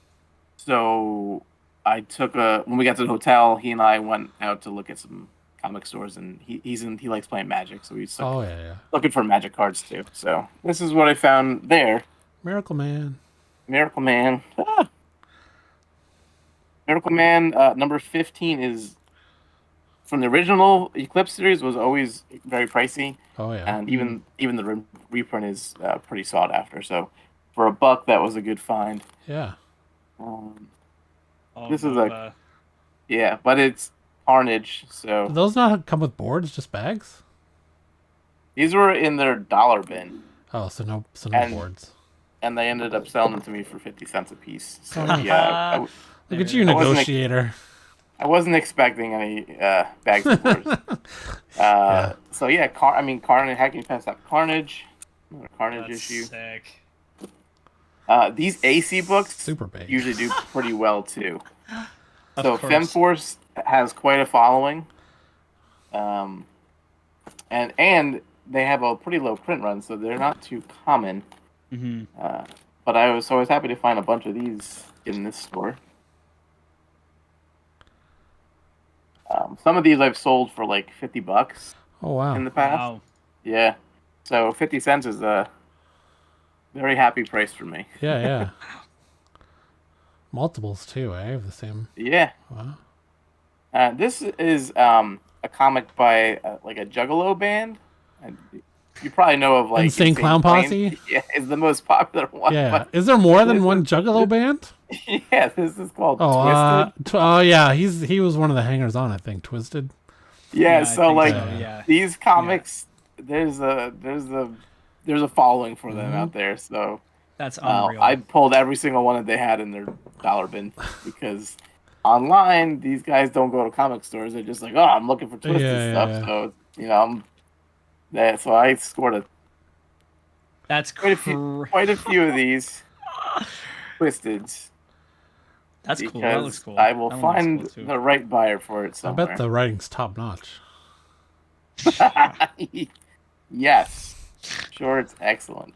So when we got to the hotel, he and I went out to look at some comic stores, and he likes playing Magic, so he's Oh, yeah. looking for Magic cards too. So this is what I found there. Miracle Man. Miracle Man. Miracle Man number 15 is from the original Eclipse series was always very pricey, Oh yeah. and even the reprint is pretty sought after. So for $1, that was a good find. Yeah. This is yeah, but it's Carnage. So Do those not come with boards, just bags? these were in their dollar bin, Oh, so no And- boards. and they ended up selling them to me for 50 cents a piece. So Oh, nice. yeah, Look at you, I wasn't negotiator. I wasn't expecting any bags of boards. Yeah. So yeah, Carnage. How can you pass up Carnage? Another Carnage That's issue. sick. These AC books Super big. usually do pretty well too. Of So course. FemForce has quite a following, and they have a pretty low print run, so they're not too common. Mm-hmm. But I was happy to find a bunch of these in this store. Some of these I've sold for like $50 Oh wow. in the past. Wow. Yeah, so 50 cents is a very happy price for me. Yeah, yeah. Multiples too, eh? Of the same. Yeah. Wow. This is a comic by like a Juggalo band. And you probably know of like Insane Clown Posse? Yeah, it's the most popular one. Yeah. Is there more than this one is- Juggalo band? Yeah, this is called Oh, Twisted. Yeah. He was one of the hangers on, I think. Twisted. Yeah, I so think like so, yeah. these comics, there's a following for them Mhm. out there. So That's unreal. I pulled every single one that they had in their dollar bin because online these guys don't go to comic stores. They're just like, oh, I'm looking for Twisted Yeah, stuff. yeah. So so I scored That's quite a few of these Twisteds. That's cool. Because That looks cool. I will That one looks find cool, too. the right buyer for it I somewhere. bet the writing's top notch. Yes, sure, it's excellent.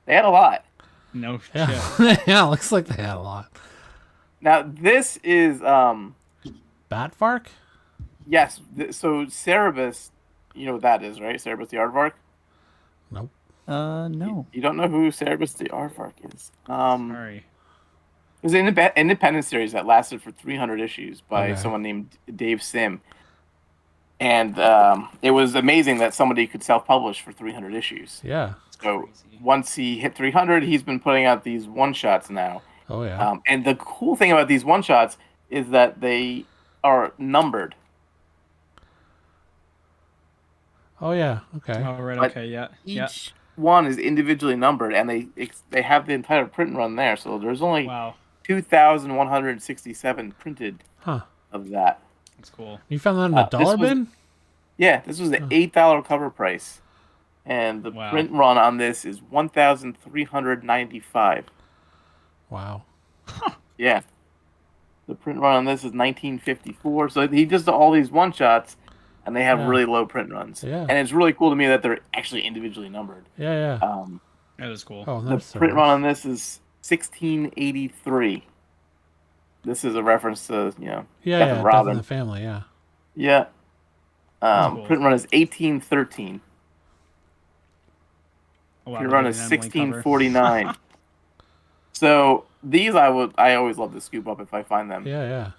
They had a lot. No shit. Yeah. Yeah, looks like they had a lot. Now this is Batvark? yes. So Cerebus, you know what that is, right? Cerebus the Aardvark. Nope. No. You don't know who Cerebus the Aardvark is? Sorry. It was an independent series that lasted for 300 issues by Okay. someone named Dave Sim. And it was amazing that somebody could self-publish for 300 issues. Yeah. So crazy. once he hit 300, he's been putting out these one-shots now. Oh yeah. And the cool thing about these one-shots is that they are numbered. Oh yeah. Okay. Oh right. But Okay. Yeah. Each Yeah. one is individually numbered, and they have the entire print run there. So there's only Wow. 2,167 printed Huh. of that. That's cool. You found that in a This dollar was- bin? Yeah, this was an $8 cover price, and the Wow. print run on this is 1,395. Wow. Yeah, the print run on this is 1954. So he does all these one shots, and they have Yeah. really low print runs. Yeah. And it's really cool to me that they're actually individually numbered. Yeah, yeah. That is cool. Oh, The that's print run on this is 1683. This is a reference to Yeah, Death yeah. of Death in Robin. the Family, yeah. Yeah. Cool. Print run is 1813. Oh, wow, Print the run Vivian is Emily cover. 1649. So these I always love to scoop up if I find them, Yeah, yeah.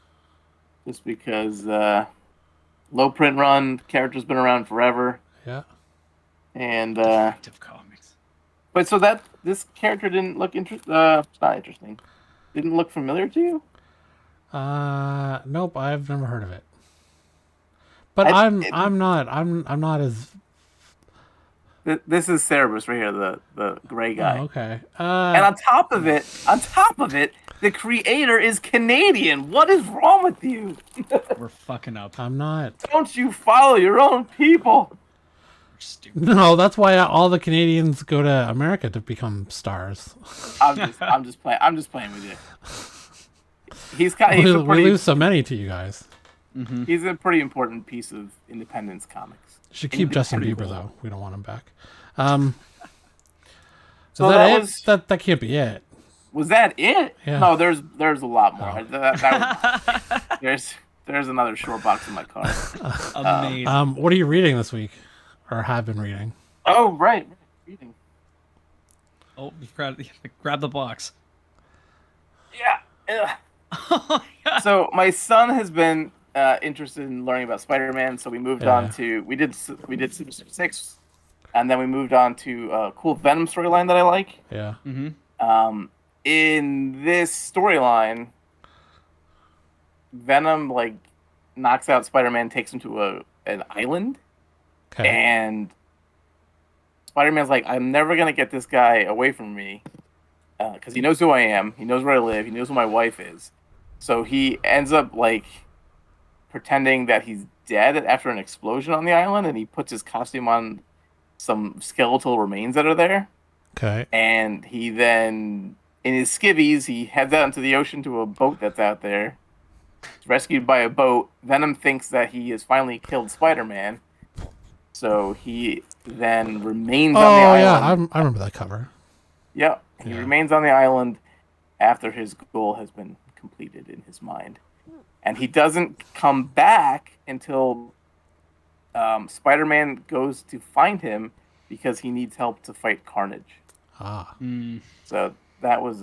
just because low print run, character's been around forever, Yeah. and Active comics. but so that this character didn't look not interesting, didn't look familiar to you. Nope, I've never heard of it. But I- I'm not as This is Cerebus right here, the gray guy. oh, okay. And on top of it, the creator is Canadian. What is wrong with you? We're fucking up. I'm not. Don't you follow your own people? We're stupid. No, that's why all the Canadians go to America to become stars. I'm just playing. I'm just playing with you. He's a We pretty, lose so many to you guys. he's a pretty important piece of independence comics. Should keep Justin pretty Bieber cool. though. We don't want him back. So Is that that it? was That can't be it. was that it? Yeah. No, there's a lot more. Oh. That was, there's another short box in my car. Amazing. What are you reading this week, or have been reading? Oh right, reading. Oh, you grab the box. Yeah. Ugh. So my son has been interested in learning about Spider-Man, so we moved Yeah. on to we did Sinister Six, and then we moved on to a cool Venom storyline that I like. Yeah. In this storyline, Venom like knocks out Spider-Man, takes him to an island, Okay. and Spider-Man's like, I'm never gonna get this guy away from me, because he knows who I am, he knows where I live, he knows who my wife is, so he ends up like pretending that he's dead after an explosion on the island, and he puts his costume on some skeletal remains that are there, Okay. and he then, in his skivvies, he heads out into the ocean to a boat that's out there. He's rescued by a boat. Venom thinks that he has finally killed Spider-Man, so he then remains on the Oh island. yeah, I remember that cover. Yep, he remains on the island after his goal has been completed in his mind. And he doesn't come back until Spider-Man goes to find him because he needs help to fight Carnage. Ah. So that was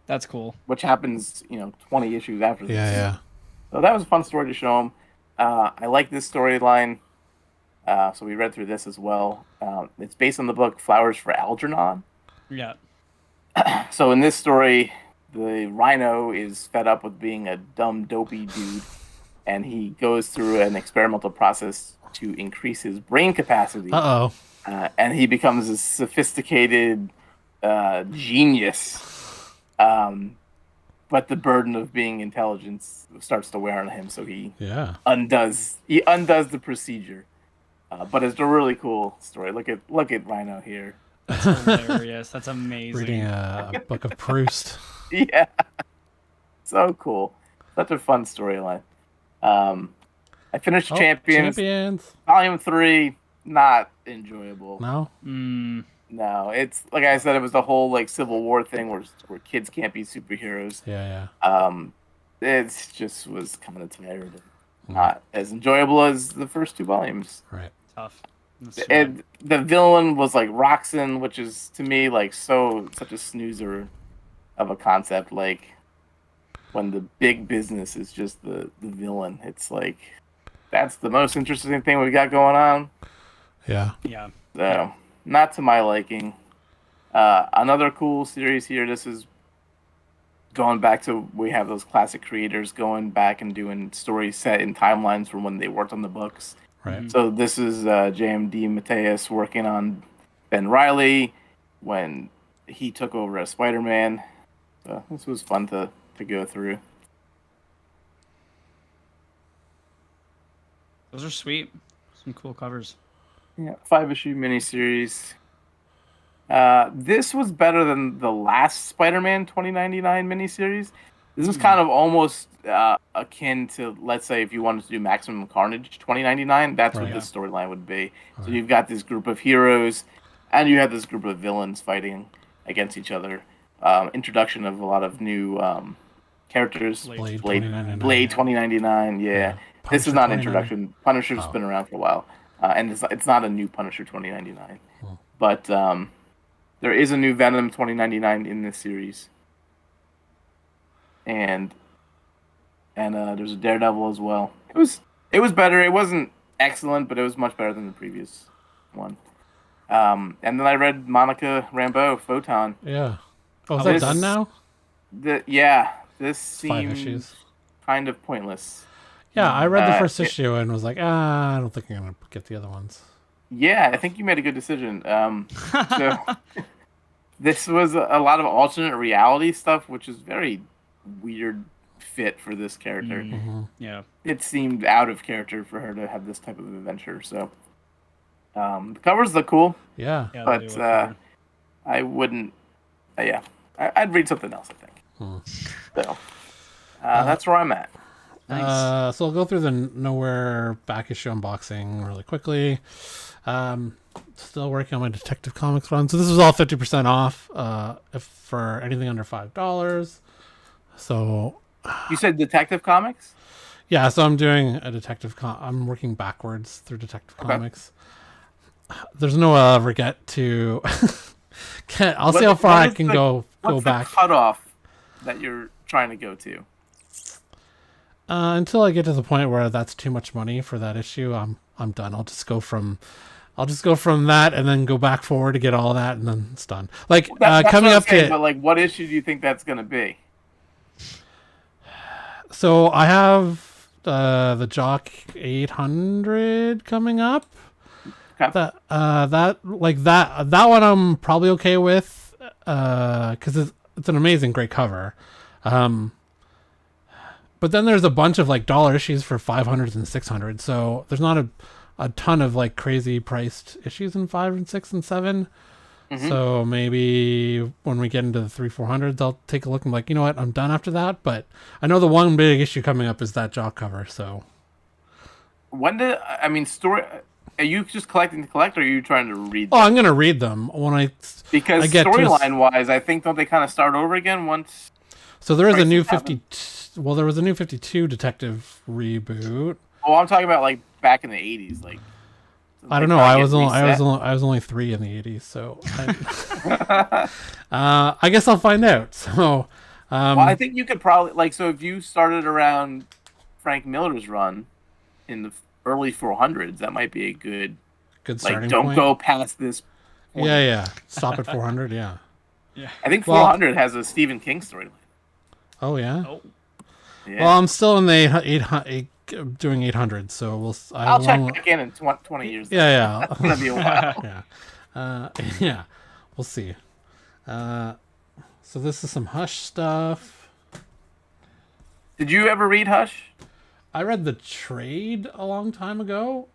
That's cool. which happens, 20 issues after this. Yeah. So that was a fun story to show him. I like this storyline, so we read through this as well. It's based on the book Flowers for Algernon. Yeah. So in this story, the Rhino is fed up with being a dumb, dopey dude, and he goes through an experimental process to increase his brain capacity. And he becomes a sophisticated genius. But the burden of being intelligence starts to wear on him, so he undoes the procedure. But it's a really cool story. Look at Rhino here. That's hilarious. That's amazing. Reading a book of Proust. Yeah, so cool. Such a fun storyline. I finished Champions. Volume 3, not enjoyable. No. No, it's like I said, it was the whole like Civil War thing where kids can't be superheroes. Yeah. It just was kind of tired and not as enjoyable as the first 2 volumes. Right. Tough. And the villain was like Roxanne, which is to me like such a snoozer of a concept. Like when the big business is just the villain, it's like that's the most interesting thing we got going on. Yeah. So not to my liking. Another cool series here. This is going back to, we have those classic creators going back and doing stories set in timelines from when they worked on the books. Right. So this is JMD Mateus working on Ben Reilly when he took over as Spider-Man. So this was fun to go through. Those are sweet. Some cool covers. Yeah, 5-issue miniseries. This was better than the last Spider-Man 2099 miniseries. This is kind of almost akin to, let's say, if you wanted to do Maximum Carnage 2099, that's what this storyline would be. So you've got this group of heroes, and you have this group of villains fighting against each other. Introduction of a lot of new characters. Blade 2099, yeah. This is not an introduction. Punisher's been around for a while. And it's not a new Punisher 2099. But there is a new Venom 2099 in this series. And there's a Daredevil as well. It was better. It wasn't excellent, but it was much better than the previous one. And then I read Monica Rambeau, Photon. Yeah. Oh, is that done now? This seems 5 issues. Kind of pointless. Yeah, I read the first issue and was like, I don't think I'm going to get the other ones. Yeah, I think you made a good decision. So this was a lot of alternate reality stuff, which is very weird fit for this character. Yeah. It seemed out of character for her to have this type of adventure. So the covers look cool. Yeah. But I wouldn't. I'd read something else, I think. So that's where I'm at. Nice. So I'll go through the Nowhere back issue unboxing really quickly. Still working on my Detective Comics run. So this is all 50% off if for anything under $5. So you said Detective Comics? Yeah, so I'm doing a I'm working backwards through Detective Comics. There's no ever get to I'll see how far I can go back. What's the cutoff that you're trying to go to? Until I get to the point where that's too much money for that issue, I'm done. I'll just go from that and then go back forward to get all that, and then it's done. Like That's coming what I'm up saying, to. but like, what issue do you think that's gonna be? So I have the Jock 800 coming up. Okay. That one I'm probably okay with because it's an amazing, great cover. But then there's a bunch of like dollar issues for 500s and 600s. So there's not a ton of like crazy priced issues in 5 and 6 and 7. Mm-hmm. So maybe when we get into the 300-400s, I'll take a look and be like, you know what, I'm done after that. But I know the one big issue coming up is that Jock cover. So story? Are you just collecting to collect, or are you trying to read oh, them? I'm gonna read them when because I get storyline wise, I think don't they kind of start over again once? So there is a Price new is happening? 50. Well, there was a new 52 detective reboot. Oh, I'm talking about like back in the 80s, like. I don't know. I was only 3 in the 80s, so I guess I'll find out. So, well, I think you could probably like so if you started around Frank Miller's run in the early 400s, that might be a good starting like. Don't point. go past this point. Yeah. Stop at 400. Yeah. Yeah. I think 400 has a Stephen King storyline. Oh yeah. Oh. Yeah. Well, I'm still in the 800, doing 800, so I'll check back in 20 years. Yeah. It's gonna be a while. Yeah. Yeah. We'll see. So this is some Hush stuff. Did you ever read Hush? I read the trade a long time ago.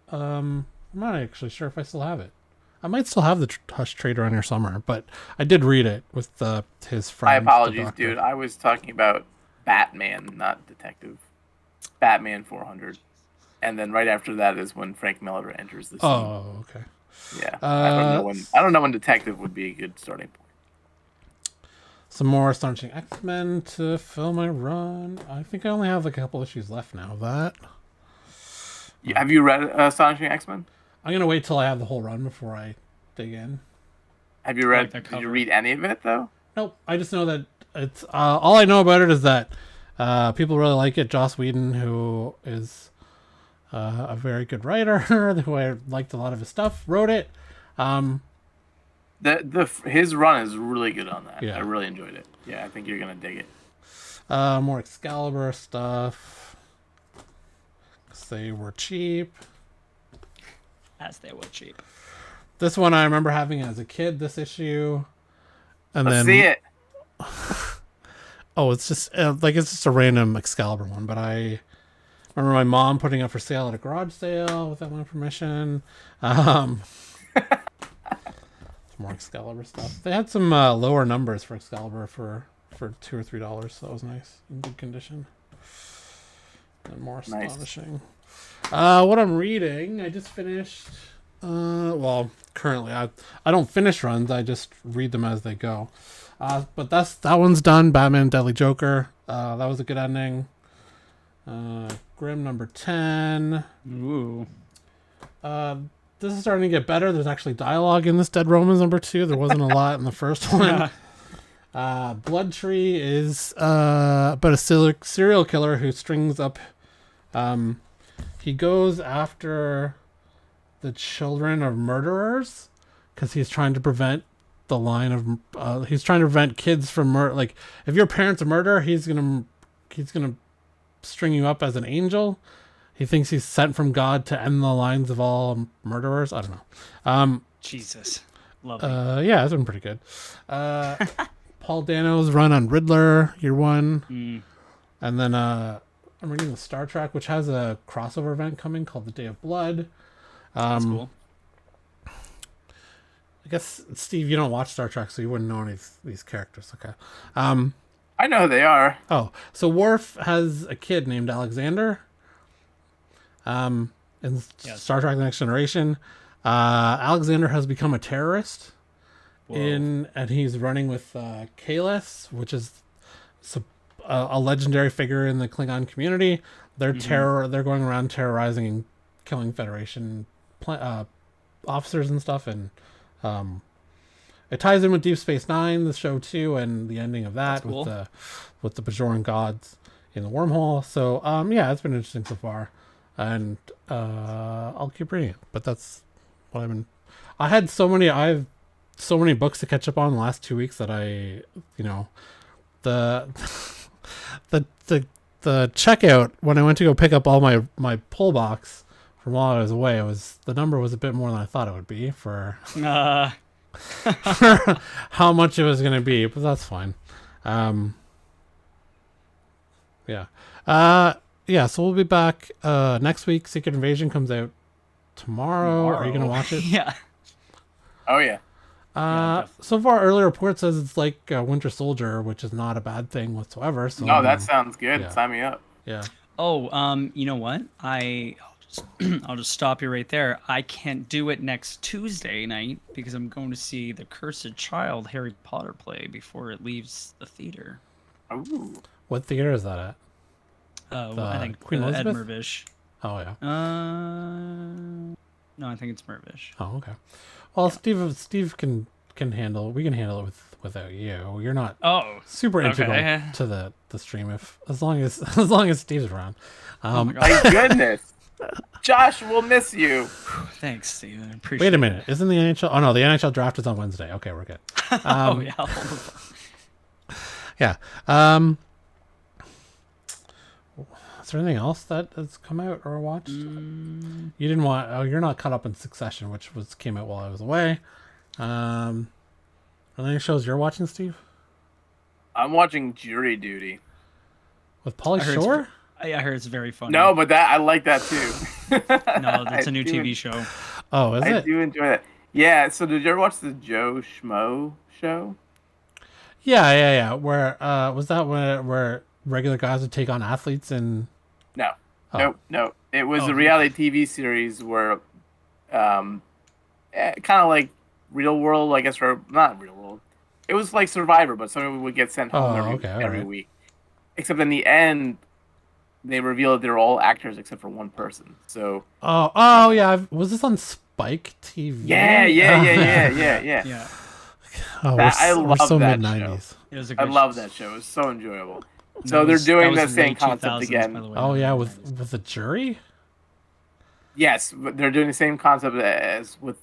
I'm not actually sure if I still have it. I might still have the Hush trade around here somewhere, but I did read it with his friend. My apologies, dude. I was talking about Batman, not Detective. Batman 400. And then right after that is when Frank Miller enters the scene. Oh, okay. Yeah. I don't know when Detective would be a good starting point. Some more Astonishing X-Men to fill my run. I think I only have like a couple issues left now of that. Have you read Astonishing X-Men? I'm gonna wait till I have the whole run before I dig in. Have you read? that Did you cover. read any of it though? Nope. I just know that it's all I know about it is that people really like it. Joss Whedon, who is a very good writer, who I liked a lot of his stuff, wrote it. His run is really good on that. Yeah. I really enjoyed it. Yeah, I think you're gonna dig it. More Excalibur stuff. 'Cause they were cheap. As they were cheap. This one I remember having as a kid. This issue, and Let's then see it. oh, it's just a random Excalibur one. But I remember my mom putting it up for sale at a garage sale without my permission. Some more Excalibur stuff. They had some lower numbers for Excalibur for $2 or $3, so that was nice, in good condition. And more astonishing. What I'm reading, I just finished. Well, currently I don't finish runs. I just read them as they go. But that one's done. Batman Deadly Joker. That was a good ending. Grimm number 10. Ooh. This is starting to get better. There's actually dialogue in this Dead Romans number 2. There wasn't a lot in the first one. Blood Tree is about a serial killer who strings up. He goes after the children of murderers because he's trying to prevent the line of. He's trying to prevent kids from murder. Like if your parent's a murderer, he's gonna string you up as an angel. He thinks he's sent from God to end the lines of all murderers. I don't know. Jesus. Lovely. Yeah, it's been pretty good. Paul Dano's run on Riddler, year 1. And then I'm reading the Star Trek, which has a crossover event coming called the Day of Blood. That's cool. I guess, Steve, you don't watch Star Trek, so you wouldn't know any of these characters. Okay. I know who they are. Oh, so Worf has a kid named Alexander. In Star Trek: The Next Generation, Alexander has become a terrorist. And he's running with Kalis, which is a legendary figure in the Klingon community. They're They're going around terrorizing and killing Federation officers and stuff. And it ties in with Deep Space Nine, the show too, and the ending of that with the Bajoran gods. in the wormhole. So yeah, it's been interesting so far, and I'll keep reading it. But that's what I've been. I have so many books to catch up on the last 2 weeks that the the checkout when I went to go pick up all my pull box from while I was away, the number was a bit more than I thought it would be for for how much it was going to be, but that's fine. Yeah. So we'll be back next week. Secret Invasion comes out tomorrow. Are you going to watch it? Yeah. Oh yeah. So far, early report says it's like Winter Soldier, which is not a bad thing whatsoever. So No, that sounds good. yeah. Sign me up. Yeah. Oh, you know what? I'll just stop you right there. I can't do it next Tuesday night because I'm going to see The Cursed Child Harry Potter play before it leaves the theater. Ooh. What theater is that at? I think Queen Ed Elizabeth? Mirvish. Oh yeah. No, I think it's Mirvish. Oh okay. Well, yeah. Steve can handle. We can handle it without you. You're not super integral to the stream as long as Steve's around. Oh my God. Thank goodness. Josh, we'll miss you. Thanks, Steven. I appreciate Wait a minute. Isn't the NHL? Oh no, the NHL draft is on Wednesday. Okay, we're good. Oh yeah. Yeah. Is there anything else that has come out or watched? You didn't want. Oh, you're not caught up in Succession, which came out while I was away. Are there any shows you're watching, Steve? I'm watching Jury Duty. With Pauly Shore? I heard it's very funny. No, but I like that too. No, that's a new TV show. Oh, is it? I do enjoy that. Yeah. So did you ever watch the Joe Schmo show? Yeah. Where was that where regular guys would take on athletes and? No. No. It was a reality TV series where, kind of like Real World, I guess, or not Real World. It was like Survivor, but someone would get sent home every week. Except in the end, they revealed they were all actors except for one person. So. Oh yeah. Was this on Spike TV? Yeah. Oh, I love we're so that mid-90s. I love that show. It was so enjoyable. So they're doing the same concept again. Oh yeah, with the jury. Yes, but they're doing the same concept as with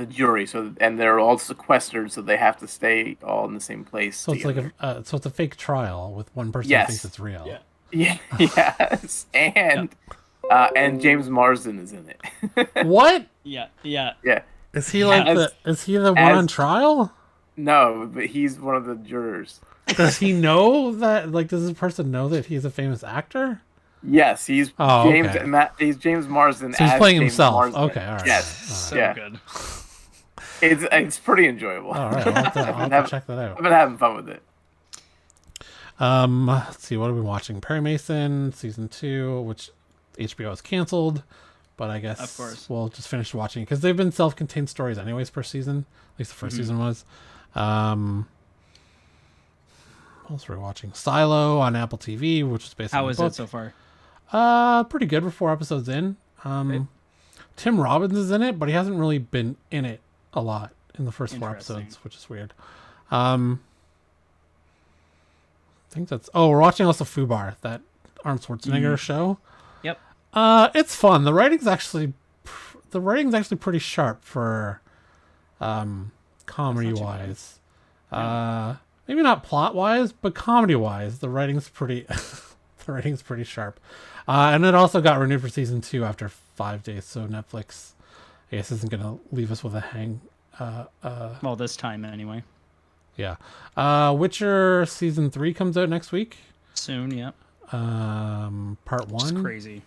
a jury. And they're all sequestered, so they have to stay all in the same place. So together. it's like it's a fake trial with one person who thinks it's real. Yeah. Yes, and James Marsden is in it. What? Yeah. Is he is he the one on trial? No, but he's one of the jurors. Does he know that? Like, does this person know that he's a famous actor? Yes, he's he's James Marsden. So he's playing himself. Marsden. Okay, all right. Yes, so good. It's pretty enjoyable. All right, I'll have to check that out. I've been having fun with it. Let's see, what are we watching? Perry Mason season 2, which HBO has canceled, but I guess of course we'll just finish watching because they've been self-contained stories anyways per season. At least the first season was. What else were we watching? Silo on Apple TV, which is based on How the is book. it so far? Pretty good. We're 4 episodes in. Tim Robbins is in it, but he hasn't really been in it a lot in the first 4 episodes, which is weird. I think that's. Oh, we're watching also FUBAR, that Arnold Schwarzenegger show. Yep. It's fun. The writing's actually pretty sharp for comedy wise. Maybe not plot wise, but comedy wise, the writing's pretty sharp. And it also got renewed for season 2 after 5 days. So Netflix, I guess, isn't gonna leave us with a hang. Well, this time anyway. Yeah. Witcher season 3 comes out next week. Soon, yeah. Part 1. It's crazy.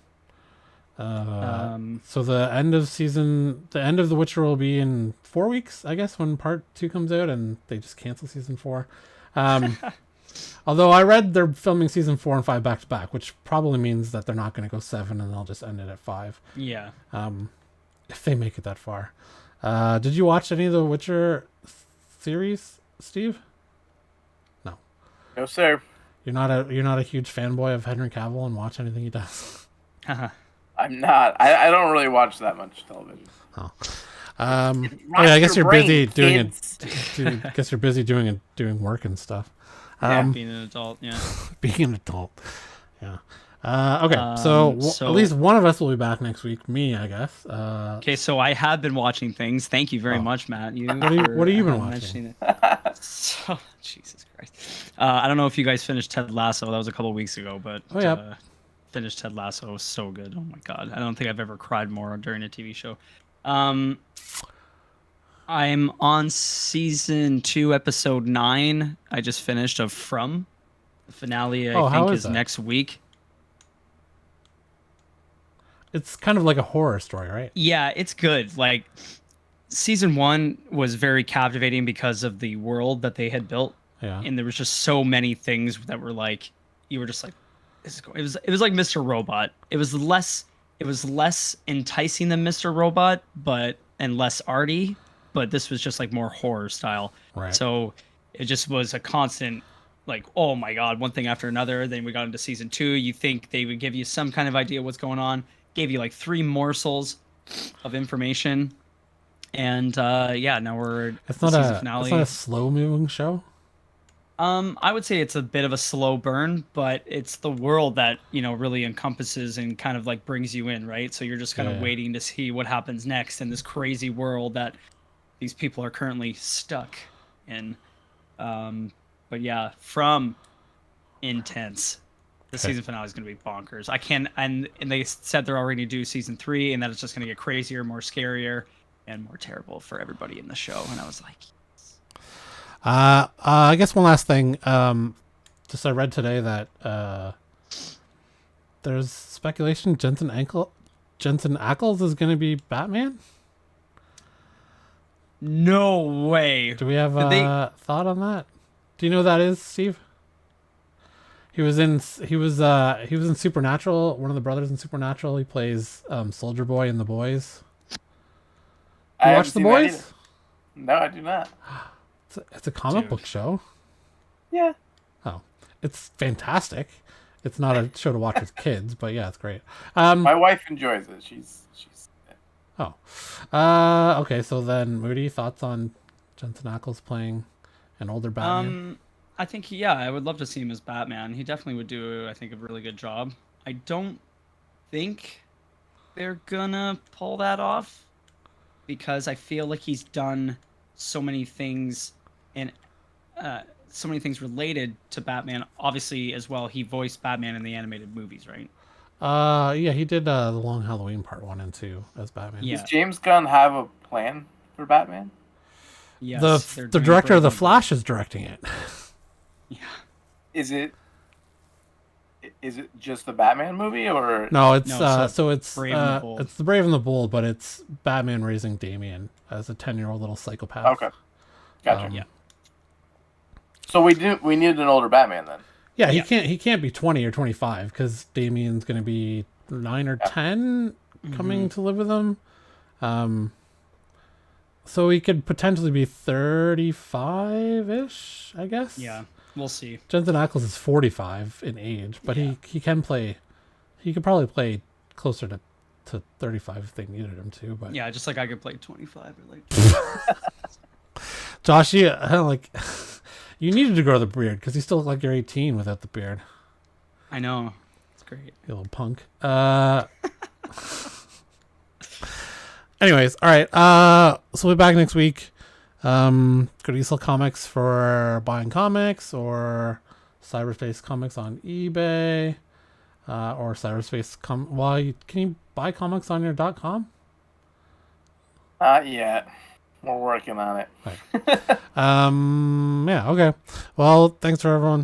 So the end of The Witcher will be in 4 weeks, I guess, when part 2 comes out, and they just cancel season 4. Although I read they're filming season 4 and 5 back to back, which probably means that they're not going to go 7 and they'll just end it at 5. Yeah. If they make it that far. Did you watch any of the Witcher series, Steve? No. No, sir. You're not a huge fanboy of Henry Cavill and watch anything he does. I'm not. I don't really watch that much television. Oh. I guess you're busy doing I guess you're busy doing work and stuff. Being an adult, yeah. Being an adult. Yeah. Okay. At least one of us will be back next week. Me, I guess. Okay, so I have been watching things. Thank you very much, Matt. What have you been watching? So, Jesus Christ. I don't know if you guys finished Ted Lasso. That was a couple weeks ago, but finished Ted Lasso. It was so good. Oh my God. I don't think I've ever cried more during a TV show. I'm on season 2, episode 9. I just finished of From. The finale, I think, is next week. It's kind of like a horror story, right? Yeah, it's good. Like, season 1 was very captivating because of the world that they had built. Yeah. And there was just so many things that were like, you were just like, it was like Mr. Robot. It was less enticing than Mr. Robot, and less arty, but this was just like more horror style. Right. So it just was a constant, like, oh my God, one thing after another. Then we got into season 2. You think they would give you some kind of idea what's going on. Gave you like 3 morsels of information. And now we're it's not season finale. It's not a slow moving show. I would say it's a bit of a slow burn, but it's the world that, really encompasses and kind of like brings you in, right? So you're just kind of waiting to see what happens next in this crazy world that these people are currently stuck in. But yeah, From intense. The season finale is going to be bonkers. And they said they're already going to do season 3, and that it's just going to get crazier, more scarier, and more terrible for everybody in the show. And I was like, I guess one last thing. Just I read today that there's speculation Jensen Ackles is going to be Batman. No way. Do we have a thought on that? Do you know who that is, Steve? He was in Supernatural. One of the brothers in Supernatural. He plays Soldier Boy in The Boys. You watch The Boys? No, I do not. It's a comic book show. Yeah. Oh, it's fantastic. It's not a show to watch with kids, but yeah, it's great. My wife enjoys it. She's. Oh, okay. So then, Moody, thoughts on Jensen Ackles playing an older Batman? I think, I would love to see him as Batman. He definitely would do, I think, a really good job. I don't think they're gonna pull that off because I feel like he's done so many things and so many things related to Batman. Obviously, as well, he voiced Batman in the animated movies, right? Yeah, he did the Long Halloween Part 1 and 2 as Batman. Yeah. Does James Gunn have a plan for Batman? Yes. The director of The Flash is directing it. Yeah. Is it just the Batman movie or no? It's Brave and the Bold. It's the Brave and the Bold, but it's Batman raising Damian as a 10-year-old little psychopath. Okay, gotcha. So we needed an older Batman then. Yeah, he can't be 20 or 25 because Damian's going to be 9 or 10 coming to live with him. So he could potentially be 35-ish, I guess. Yeah. We'll see. Jensen Ackles is 45 in age, but he can play. He could probably play closer to 35 if they needed him to. But yeah, just like I could play 25 or like. Josh, you needed to grow the beard because you still look like you're 18 without the beard. I know, it's great. You little punk. Anyways, all right. So we'll be back next week. Go to Easel Comics for buying comics or Cyberspace Comics on eBay, or Cyberspace can you buy comics on your .com? Not yet. We're working on it. Right. Yeah. Okay. Well, thanks for everyone